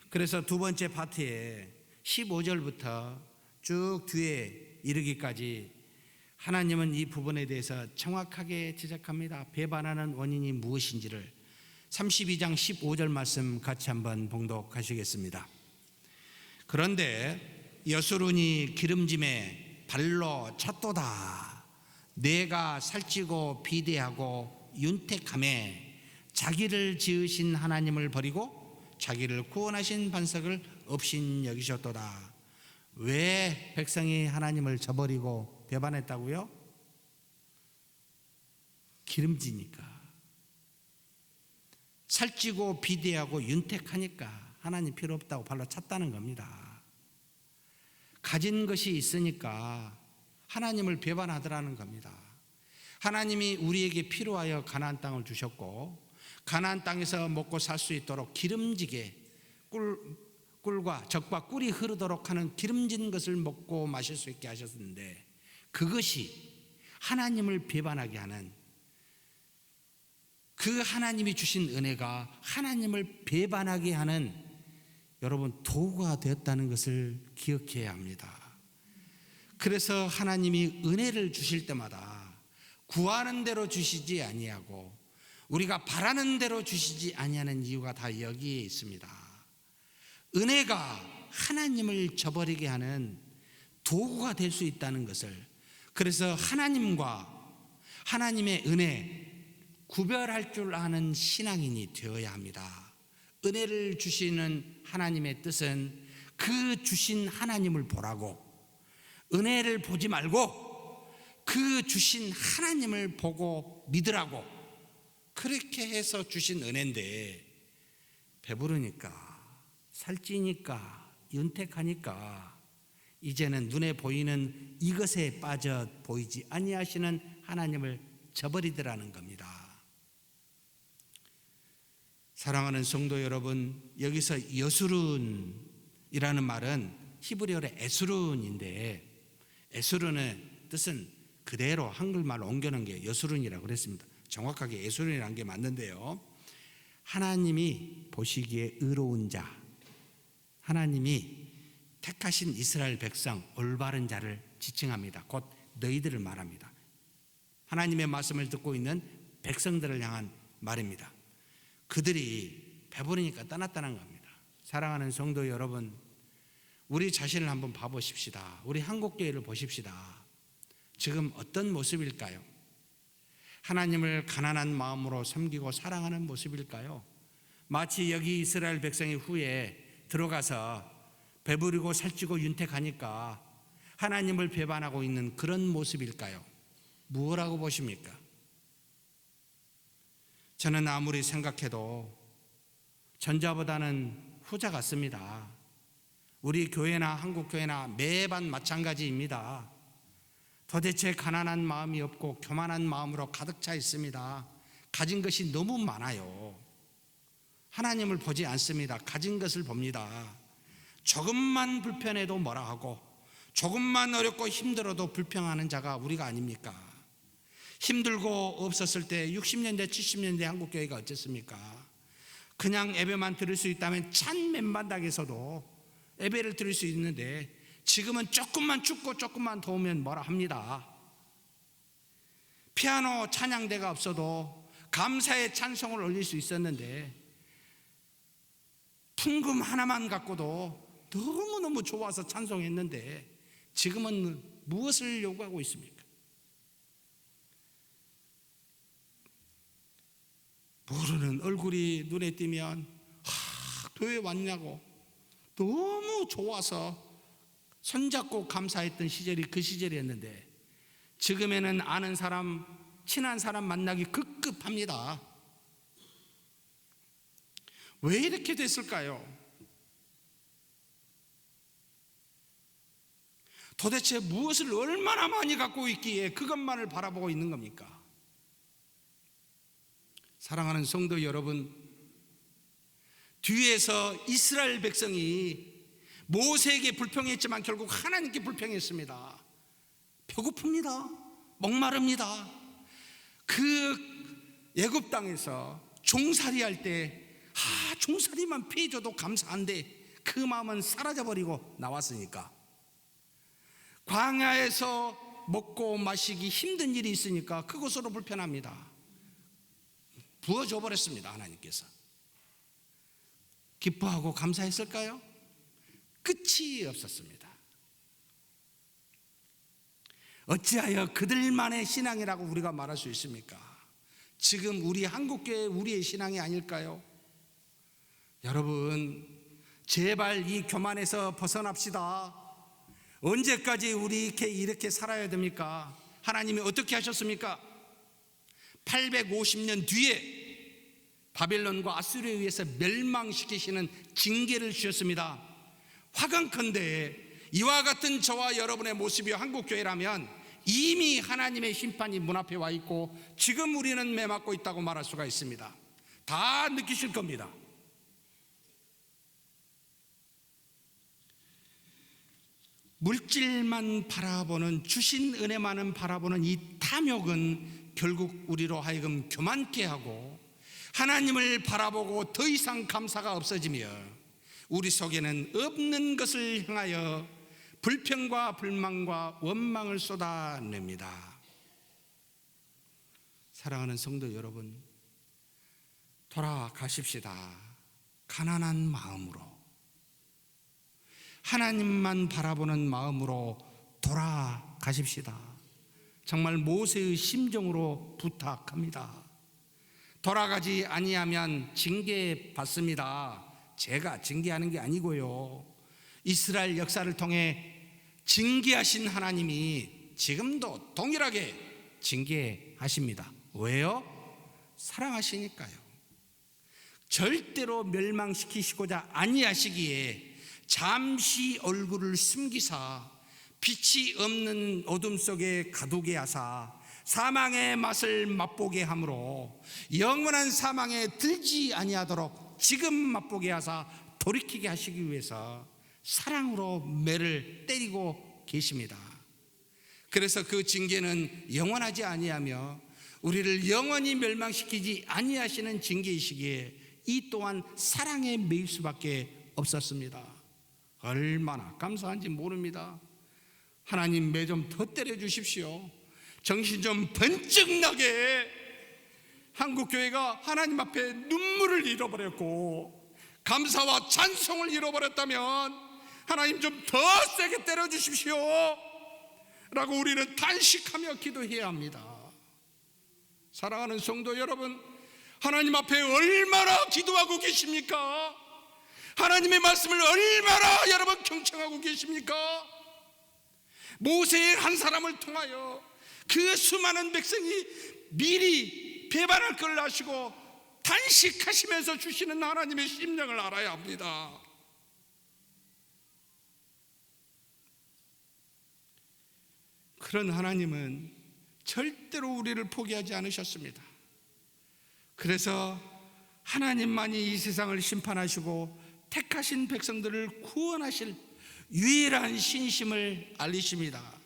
그래서 두 번째 파트에 15절부터 쭉 뒤에 이르기까지 하나님은 이 부분에 대해서 정확하게 지적합니다. 배반하는 원인이 무엇인지를 32장 15절 말씀 같이 한번 봉독하시겠습니다. 그런데 여수론이 기름짐에 발로 찼도다. 뇌가 살찌고 비대하고 윤택함에 자기를 지으신 하나님을 버리고 자기를 구원하신 반석을 없인 여기셨도다. 왜 백성이 하나님을 저버리고 배반했다고요? 기름지니까. 살찌고 비대하고 윤택하니까 하나님 필요 없다고 발로 찼다는 겁니다. 가진 것이 있으니까 하나님을 배반하더라는 겁니다. 하나님이 우리에게 필요하여 가나안 땅을 주셨고 가나안 땅에서 먹고 살 수 있도록 기름지게 꿀과 젖과 꿀이 흐르도록 하는 기름진 것을 먹고 마실 수 있게 하셨는데 그것이 하나님을 배반하게 하는 그 하나님이 주신 은혜가 하나님을 배반하게 하는 여러분 도구가 되었다는 것을 기억해야 합니다. 그래서 하나님이 은혜를 주실 때마다 구하는 대로 주시지 아니하고 우리가 바라는 대로 주시지 아니하는 이유가 다 여기에 있습니다. 은혜가 하나님을 저버리게 하는 도구가 될 수 있다는 것을, 그래서 하나님과 하나님의 은혜 구별할 줄 아는 신앙인이 되어야 합니다. 은혜를 주시는 하나님의 뜻은 그 주신 하나님을 보라고, 은혜를 보지 말고 그 주신 하나님을 보고 믿으라고, 그렇게 해서 주신 은혜인데, 배부르니까 살찌니까 윤택하니까 이제는 눈에 보이는 이것에 빠져 보이지 아니하시는 하나님을 저버리더라는 겁니다. 사랑하는 성도 여러분, 여기서 여수룬이라는 말은 히브리어로 에스룬인데, 에스룬의 뜻은 그대로 한글말로 옮겨놓은 게 여수룬이라고 그랬습니다. 정확하게 에스룬이라는 게 맞는데요, 하나님이 보시기에 의로운 자, 하나님이 택하신 이스라엘 백성, 올바른 자를 지칭합니다. 곧 너희들을 말합니다. 하나님의 말씀을 듣고 있는 백성들을 향한 말입니다. 그들이 배부르니까 떠났다는 겁니다. 사랑하는 성도 여러분, 우리 자신을 한번 봐보십시다. 우리 한국교회를 보십시다. 지금 어떤 모습일까요? 하나님을 가난한 마음으로 섬기고 사랑하는 모습일까요? 마치 여기 이스라엘 백성이 후에 들어가서 배부르고 살찌고 윤택하니까 하나님을 배반하고 있는 그런 모습일까요? 무엇라고 보십니까? 저는 아무리 생각해도 전자보다는 후자 같습니다. 우리 교회나 한국교회나 매번 마찬가지입니다. 도대체 가난한 마음이 없고 교만한 마음으로 가득 차 있습니다. 가진 것이 너무 많아요. 하나님을 보지 않습니다. 가진 것을 봅니다. 조금만 불편해도 뭐라 하고, 조금만 어렵고 힘들어도 불평하는 자가 우리가 아닙니까? 힘들고 없었을 때 60년대 70년대 한국교회가 어땠습니까? 그냥 예배만 드릴 수 있다면 찬 맨바닥에서도 예배를 드릴 수 있는데, 지금은 조금만 춥고 조금만 더우면 뭐라 합니다. 피아노 찬양대가 없어도 감사의 찬송을 올릴 수 있었는데, 풍금 하나만 갖고도 너무너무 좋아서 찬송했는데, 지금은 무엇을 요구하고 있습니까? 모르는 얼굴이 눈에 띄면 교회 왔냐고 너무 좋아서 손잡고 감사했던 시절이 그 시절이었는데, 지금에는 아는 사람, 친한 사람 만나기 급급합니다. 왜 이렇게 됐을까요? 도대체 무엇을 얼마나 많이 갖고 있기에 그것만을 바라보고 있는 겁니까? 사랑하는 성도 여러분, 뒤에서 이스라엘 백성이 모세에게 불평했지만 결국 하나님께 불평했습니다. 배고픕니다. 목마릅니다. 그 애굽 땅에서 종살이 할 때 종살이만 피해줘도 감사한데 그 마음은 사라져버리고 나왔으니까, 광야에서 먹고 마시기 힘든 일이 있으니까 그곳으로 불편합니다. 부어줘 버렸습니다. 하나님께서. 기뻐하고 감사했을까요? 끝이 없었습니다. 어찌하여 그들만의 신앙이라고 우리가 말할 수 있습니까? 지금 우리 한국교회 우리의 신앙이 아닐까요? 여러분, 제발 이 교만에서 벗어납시다. 언제까지 우리 이렇게 살아야 됩니까? 하나님이 어떻게 하셨습니까? 850년 뒤에 바벨론과 아수르에 의해서 멸망시키시는 징계를 주셨습니다. 화강컨대 이와 같은 저와 여러분의 모습이 한국교회라면 이미 하나님의 심판이 문 앞에 와 있고 지금 우리는 매맞고 있다고 말할 수가 있습니다. 다 느끼실 겁니다. 물질만 바라보는, 주신 은혜만은 바라보는 이 탐욕은 결국 우리로 하여금 교만케 하고 하나님을 바라보고 더 이상 감사가 없어지며 우리 속에는 없는 것을 향하여 불평과 불만과 원망을 쏟아냅니다. 사랑하는 성도 여러분, 돌아가십시다. 가난한 마음으로, 하나님만 바라보는 마음으로 돌아가십시다. 정말 모세의 심정으로 부탁합니다. 돌아가지 아니하면 징계받습니다. 제가 징계하는 게 아니고요, 이스라엘 역사를 통해 징계하신 하나님이 지금도 동일하게 징계하십니다. 왜요? 사랑하시니까요. 절대로 멸망시키시고자 아니하시기에 잠시 얼굴을 숨기사 빛이 없는 어둠 속에 가두게 하사 사망의 맛을 맛보게 함으로 영원한 사망에 들지 아니하도록 지금 맛보게 하사 돌이키게 하시기 위해서 사랑으로 매를 때리고 계십니다. 그래서 그 징계는 영원하지 아니하며 우리를 영원히 멸망시키지 아니하시는 징계이시기에 이 또한 사랑에 매일 수밖에 없었습니다. 얼마나 감사한지 모릅니다. 하나님, 매 좀 더 때려 주십시오. 정신 좀 번쩍 나게. 한국교회가 하나님 앞에 눈물을 잃어버렸고 감사와 찬송을 잃어버렸다면 하나님 좀 더 세게 때려 주십시오 라고 우리는 단식하며 기도해야 합니다. 사랑하는 성도 여러분, 하나님 앞에 얼마나 기도하고 계십니까? 하나님의 말씀을 얼마나 여러분 경청하고 계십니까? 모세의 한 사람을 통하여 그 수많은 백성이 미리 배반할 걸 아시고 단식하시면서 주시는 하나님의 심령을 알아야 합니다. 그런 하나님은 절대로 우리를 포기하지 않으셨습니다. 그래서 하나님만이 이 세상을 심판하시고 택하신 백성들을 구원하실 유일한 신심을 알리십니다.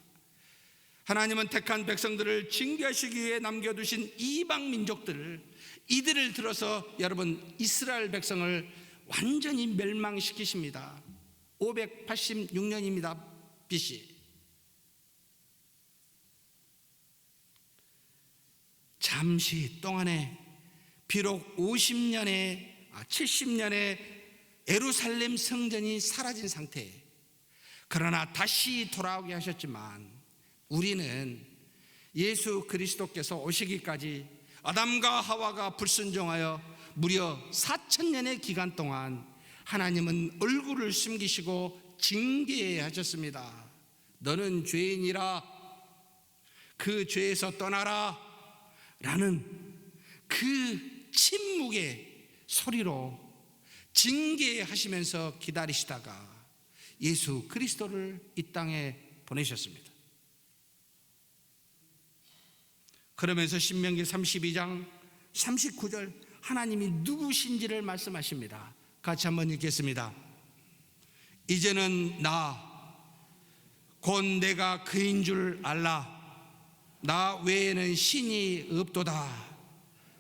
하나님은 택한 백성들을 징계하시기 위해 남겨두신 이방 민족들을, 이들을 들어서 여러분 이스라엘 백성을 완전히 멸망시키십니다. 586년입니다. BC. 잠시 동안에 비록 70년에 예루살렘 성전이 사라진 상태, 그러나 다시 돌아오게 하셨지만 우리는 예수 그리스도께서 오시기까지 아담과 하와가 불순종하여 무려 4000년의 기간 동안 하나님은 얼굴을 숨기시고 징계하셨습니다. 너는 죄인이라, 그 죄에서 떠나라 라는 그 침묵의 소리로 징계하시면서 기다리시다가 예수 그리스도를 이 땅에 보내셨습니다. 그러면서 신명기 32장 39절 하나님이 누구신지를 말씀하십니다. 같이 한번 읽겠습니다. 이제는 나 곧 내가 그인 줄 알라. 나 외에는 신이 없도다.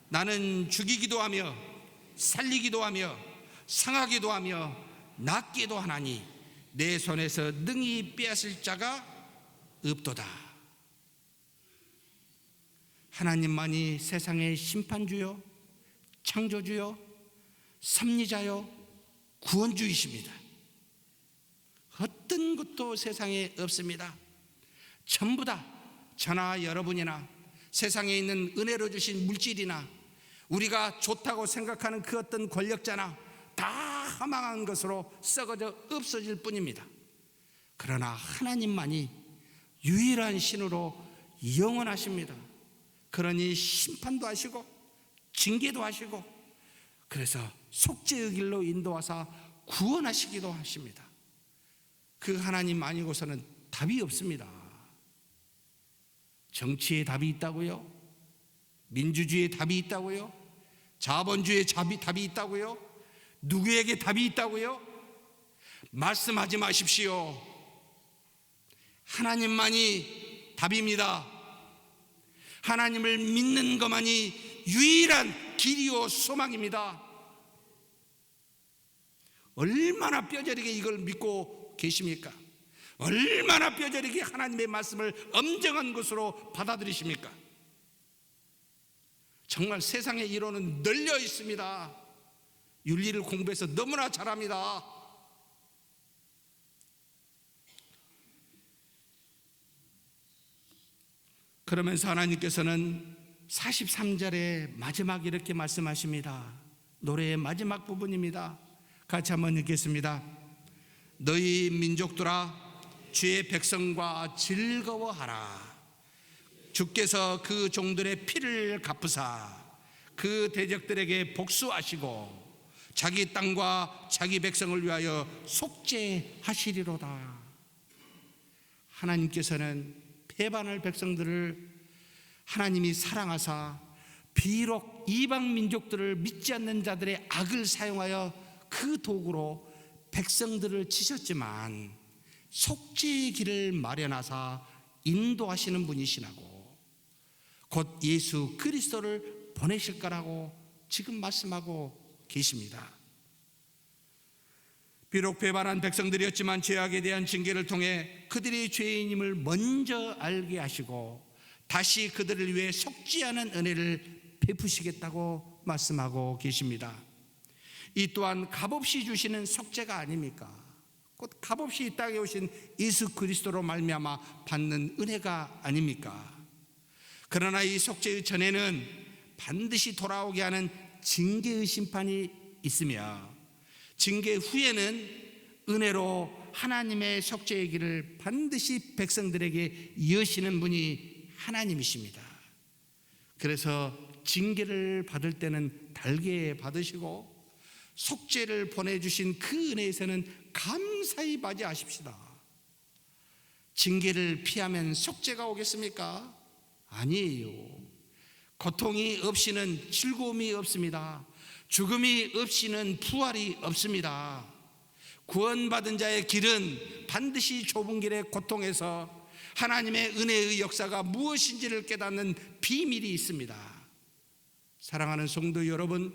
나는 죽이기도 하며 살리기도 하며 상하기도 하며 낫기도 하나니 내 손에서 능히 빼앗을 자가 없도다. 하나님만이 세상의 심판주요, 창조주요, 섭리자요, 구원주이십니다. 어떤 것도 세상에 없습니다. 전부 다 저나 여러분이나 세상에 있는 은혜로 주신 물질이나 우리가 좋다고 생각하는 그 어떤 권력자나 다 허망한 것으로 썩어져 없어질 뿐입니다. 그러나 하나님만이 유일한 신으로 영원하십니다. 그러니 심판도 하시고 징계도 하시고, 그래서 속죄의 길로 인도하사 구원하시기도 하십니다. 그 하나님 아니고서는 답이 없습니다. 정치에 답이 있다고요? 민주주의에 답이 있다고요? 자본주의에 답이 있다고요? 누구에게 답이 있다고요? 말씀하지 마십시오. 하나님만이 답입니다. 하나님을 믿는 것만이 유일한 길이요 소망입니다. 얼마나 뼈저리게 이걸 믿고 계십니까? 얼마나 뼈저리게 하나님의 말씀을 엄정한 것으로 받아들이십니까? 정말 세상의 이론은 널려 있습니다. 윤리를 공부해서 너무나 잘합니다. 그러면서 하나님께서는 43절에 마지막 이렇게 말씀하십니다. 노래의 마지막 부분입니다. 같이 한번 읽겠습니다. 너희 민족들아 주의 백성과 즐거워하라. 주께서 그 종들의 피를 갚으사 그 대적들에게 복수하시고 자기 땅과 자기 백성을 위하여 속죄하시리로다. 하나님께서는 배반할 백성들을 하나님이 사랑하사 비록 이방 민족들을 믿지 않는 자들의 악을 사용하여 그 도구로 백성들을 치셨지만 속죄의 길을 마련하사 인도하시는 분이시라고 곧 예수 그리스도를 보내실 거라고 지금 말씀하고 계십니다. 비록 배반한 백성들이었지만 죄악에 대한 징계를 통해 그들이 죄인임을 먼저 알게 하시고 다시 그들을 위해 속죄하는 은혜를 베푸시겠다고 말씀하고 계십니다. 이 또한 값없이 주시는 속죄가 아닙니까? 곧 값없이 이 땅에 오신 예수 그리스도로 말미암아 받는 은혜가 아닙니까? 그러나 이 속죄의 전에는 반드시 돌아오게 하는 징계의 심판이 있으며 징계 후에는 은혜로 하나님의 속죄의 길을 반드시 백성들에게 여시는 분이 하나님이십니다. 그래서 징계를 받을 때는 달게 받으시고 속죄를 보내주신 그 은혜에서는 감사히 맞이하십시다. 징계를 피하면 속죄가 오겠습니까? 아니에요. 고통이 없이는 즐거움이 없습니다. 죽음이 없이는 부활이 없습니다. 구원받은 자의 길은 반드시 좁은 길의 고통에서 하나님의 은혜의 역사가 무엇인지를 깨닫는 비밀이 있습니다. 사랑하는 성도 여러분,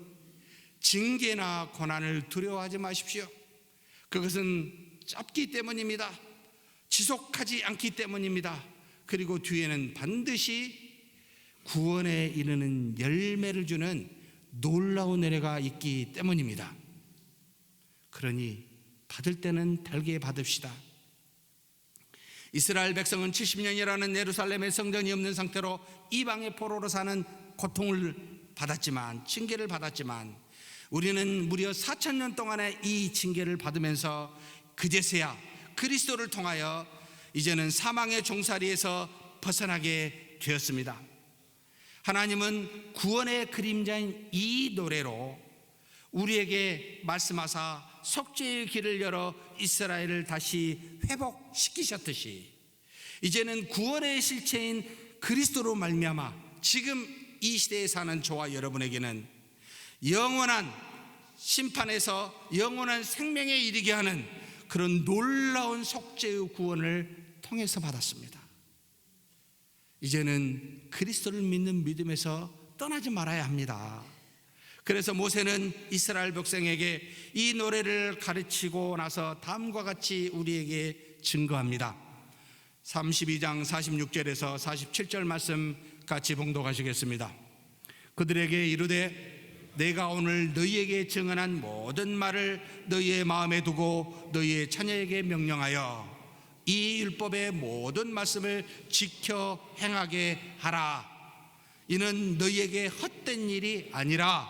징계나 고난을 두려워하지 마십시오. 그것은 짧기 때문입니다. 지속하지 않기 때문입니다. 그리고 뒤에는 반드시 구원에 이르는 열매를 주는 놀라운 은혜가 있기 때문입니다. 그러니 받을 때는 달게 받읍시다. 이스라엘 백성은 70년이라는 예루살렘의 성전이 없는 상태로 이방의 포로로 사는 고통을 받았지만, 징계를 받았지만, 우리는 무려 4,000년 동안의 이 징계를 받으면서 그제서야 그리스도를 통하여 이제는 사망의 종살이에서 벗어나게 되었습니다. 하나님은 구원의 그림자인 이 노래로 우리에게 말씀하사 속죄의 길을 열어 이스라엘을 다시 회복시키셨듯이 이제는 구원의 실체인 그리스도로 말미암아 지금 이 시대에 사는 저와 여러분에게는 영원한 심판에서 영원한 생명에 이르게 하는 그런 놀라운 속죄의 구원을 통해서 받았습니다. 이제는 그리스도를 믿는 믿음에서 떠나지 말아야 합니다. 그래서 모세는 이스라엘 백성에게 이 노래를 가르치고 나서 다음과 같이 우리에게 증거합니다. 32장 46절에서 47절 말씀 같이 봉독하시겠습니다. 그들에게 이르되 내가 오늘 너희에게 증언한 모든 말을 너희의 마음에 두고 너희의 자녀에게 명령하여 이 율법의 모든 말씀을 지켜 행하게 하라. 이는 너희에게 헛된 일이 아니라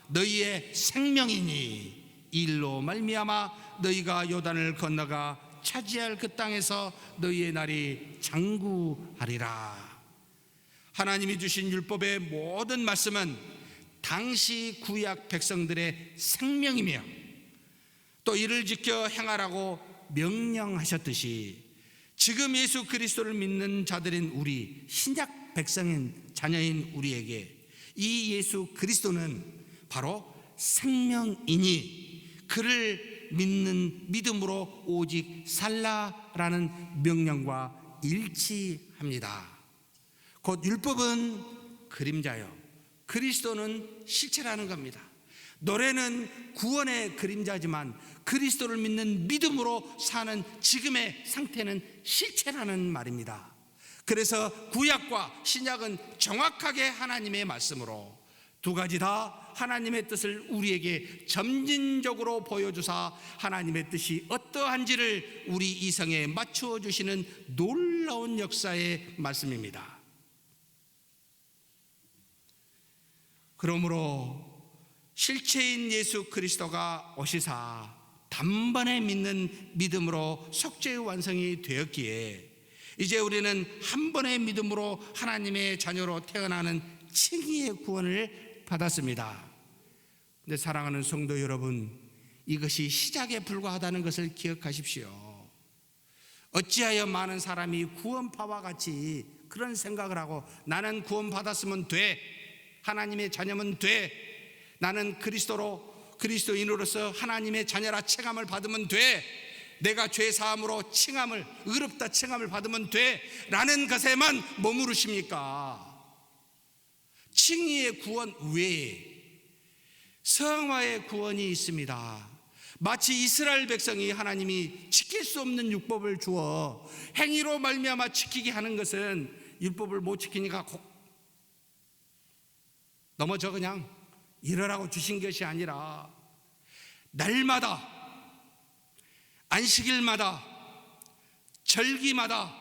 너희의 생명이니 이 일로 말미암아 너희가 요단을 건너가 차지할 그 땅에서 너희의 날이 장구하리라. 하나님이 주신 율법의 모든 말씀은 당시 구약 백성들의 생명이며 또 이를 지켜 행하라고 명령하셨듯이 지금 예수 그리스도를 믿는 자들인 우리 신약 백성인 자녀인 우리에게 이 예수 그리스도는 바로 생명이니 그를 믿는 믿음으로 오직 살라라는 명령과 일치합니다. 곧 율법은 그림자요 그리스도는 실체라는 겁니다. 노래는 구원의 그림자지만 그리스도를 믿는 믿음으로 사는 지금의 상태는 실체라는 말입니다. 그래서 구약과 신약은 정확하게 하나님의 말씀으로 두 가지 다 하나님의 뜻을 우리에게 점진적으로 보여주사 하나님의 뜻이 어떠한지를 우리 이성에 맞추어 주시는 놀라운 역사의 말씀입니다. 그러므로 실체인 예수 그리스도가 오시사 단번에 믿는 믿음으로 속죄의 완성이 되었기에 이제 우리는 한 번의 믿음으로 하나님의 자녀로 태어나는 칭의의 구원을 받았습니다. 근데 사랑하는 성도 여러분, 이것이 시작에 불과하다는 것을 기억하십시오. 어찌하여 많은 사람이 구원파와 같이 그런 생각을 하고 나는 구원받았으면 돼, 하나님의 자녀면 돼, 나는 그리스도인으로서 하나님의 자녀라 칭함을 받으면 돼, 내가 죄사함으로 칭함을, 의롭다 칭함을 받으면 돼 라는 것에만 머무르십니까? 칭의의 구원 외에 성화의 구원이 있습니다. 마치 이스라엘 백성이 하나님이 지킬 수 없는 율법을 주어 행위로 말미암아 지키게 하는 것은 율법을 못 지키니까 넘어져 그냥 이러라고 주신 것이 아니라 날마다, 안식일마다, 절기마다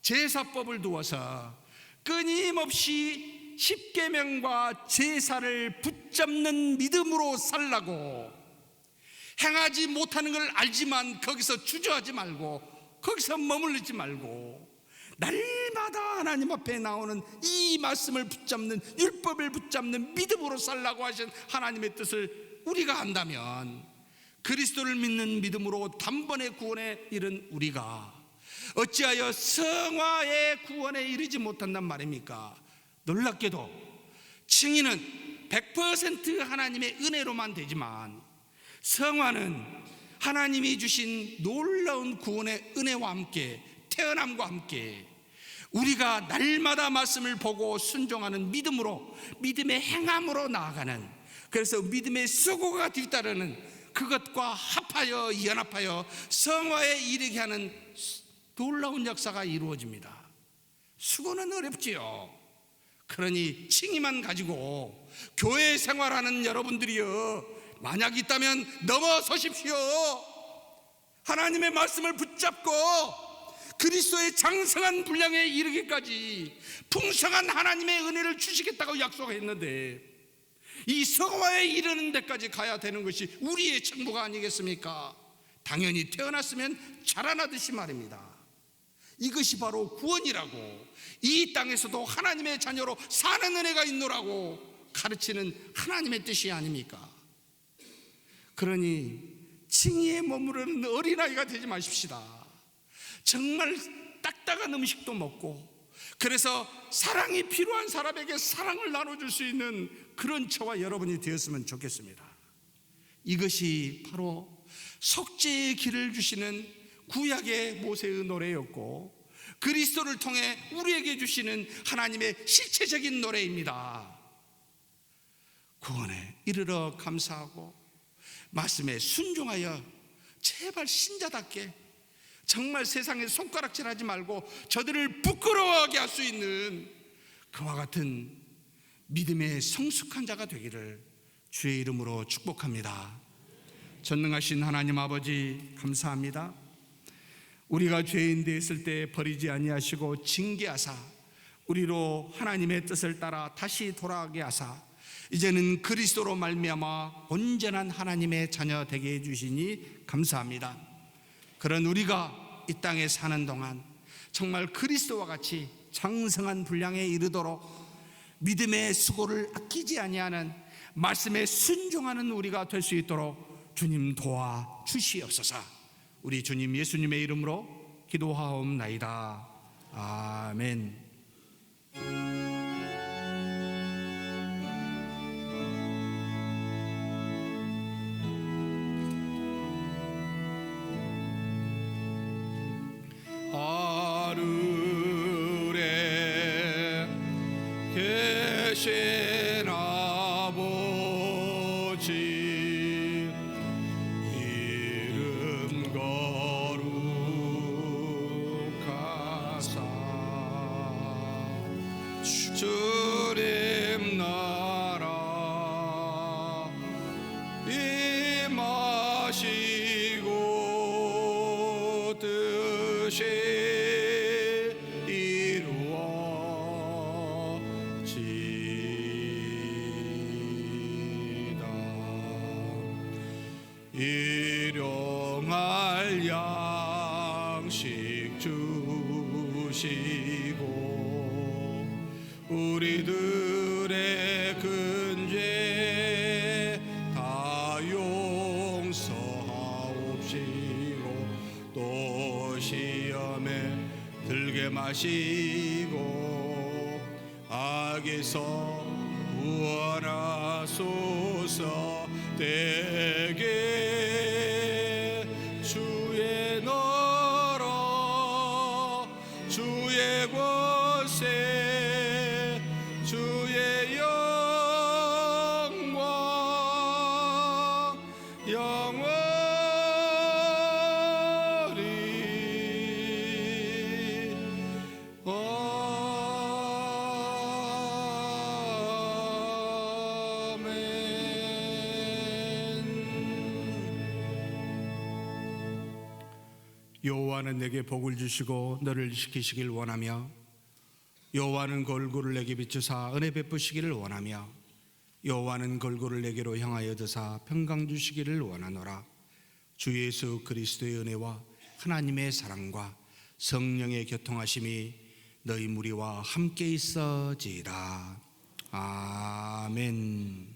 제사법을 두어서 끊임없이 십계명과 제사를 붙잡는 믿음으로 살라고, 행하지 못하는 걸 알지만 거기서 주저하지 말고 거기서 머물르지 말고 날마다 하나님 앞에 나오는 이 말씀을 붙잡는, 율법을 붙잡는 믿음으로 살라고 하신 하나님의 뜻을 우리가 안다면 그리스도를 믿는 믿음으로 단번에 구원에 이른 우리가 어찌하여 성화의 구원에 이르지 못한단 말입니까? 놀랍게도 칭의는 100% 하나님의 은혜로만 되지만 성화는 하나님이 주신 놀라운 구원의 은혜와 함께, 태어남과 함께 우리가 날마다 말씀을 보고 순종하는 믿음으로, 믿음의 행함으로 나아가는, 그래서 믿음의 수고가 뒤따르는 그것과 합하여 연합하여 성화에 이르게 하는 놀라운 역사가 이루어집니다. 수고는 어렵지요. 그러니 칭의만 가지고 교회 생활하는 여러분들이요, 만약 있다면 넘어서십시오. 하나님의 말씀을 붙잡고 그리스도의 장성한 분량에 이르기까지 풍성한 하나님의 은혜를 주시겠다고 약속했는데 이 성화에 이르는 데까지 가야 되는 것이 우리의 책무가 아니겠습니까? 당연히 태어났으면 자라나듯이 말입니다. 이것이 바로 구원이라고, 이 땅에서도 하나님의 자녀로 사는 은혜가 있노라고 가르치는 하나님의 뜻이 아닙니까? 그러니 칭의에 머무르는 어린아이가 되지 마십시다. 정말 딱딱한 음식도 먹고, 그래서 사랑이 필요한 사람에게 사랑을 나눠줄 수 있는 그런 저와 여러분이 되었으면 좋겠습니다. 이것이 바로 속죄의 길을 주시는 구약의 모세의 노래였고 그리스도를 통해 우리에게 주시는 하나님의 실체적인 노래입니다. 구원에 이르러 감사하고 말씀에 순종하여 제발 신자답게 정말 세상에 손가락질하지 말고 저들을 부끄러워하게 할 수 있는 그와 같은 믿음의 성숙한 자가 되기를 주의 이름으로 축복합니다. 전능하신 하나님 아버지 감사합니다. 우리가 죄인 되었을 때 버리지 아니하시고 징계하사 우리로 하나님의 뜻을 따라 다시 돌아가게 하사 이제는 그리스도로 말미암아 온전한 하나님의 자녀 되게 해주시니 감사합니다. 그런 우리가 이 땅에 사는 동안 정말 그리스도와 같이 장성한 분량에 이르도록 믿음의 수고를 아끼지 아니하는 말씀에 순종하는 우리가 될 수 있도록 주님 도와 주시옵소서. 우리 주님 예수님의 이름으로 기도하옵나이다. 아멘. 하늘에 계신 아버지 일용할 양식 주시고 우리들의 근죄 다 용서하옵시고 또 시험에 들게 마시고 악에서 구원하소서. 대개 주의 너러 주의 권세 주의 영광 영원히 여호와는 내게 복을 주시고 너를 지키시길 원하며 여호와는 그 얼굴을 내게 비추사 은혜 베푸시기를 원하며 여호와는 그 얼굴을 내게로 향하여 드사 평강 주시기를 원하노라. 주 예수 그리스도의 은혜와 하나님의 사랑과 성령의 교통하심이 너희 무리와 함께 있어지이다. 아멘.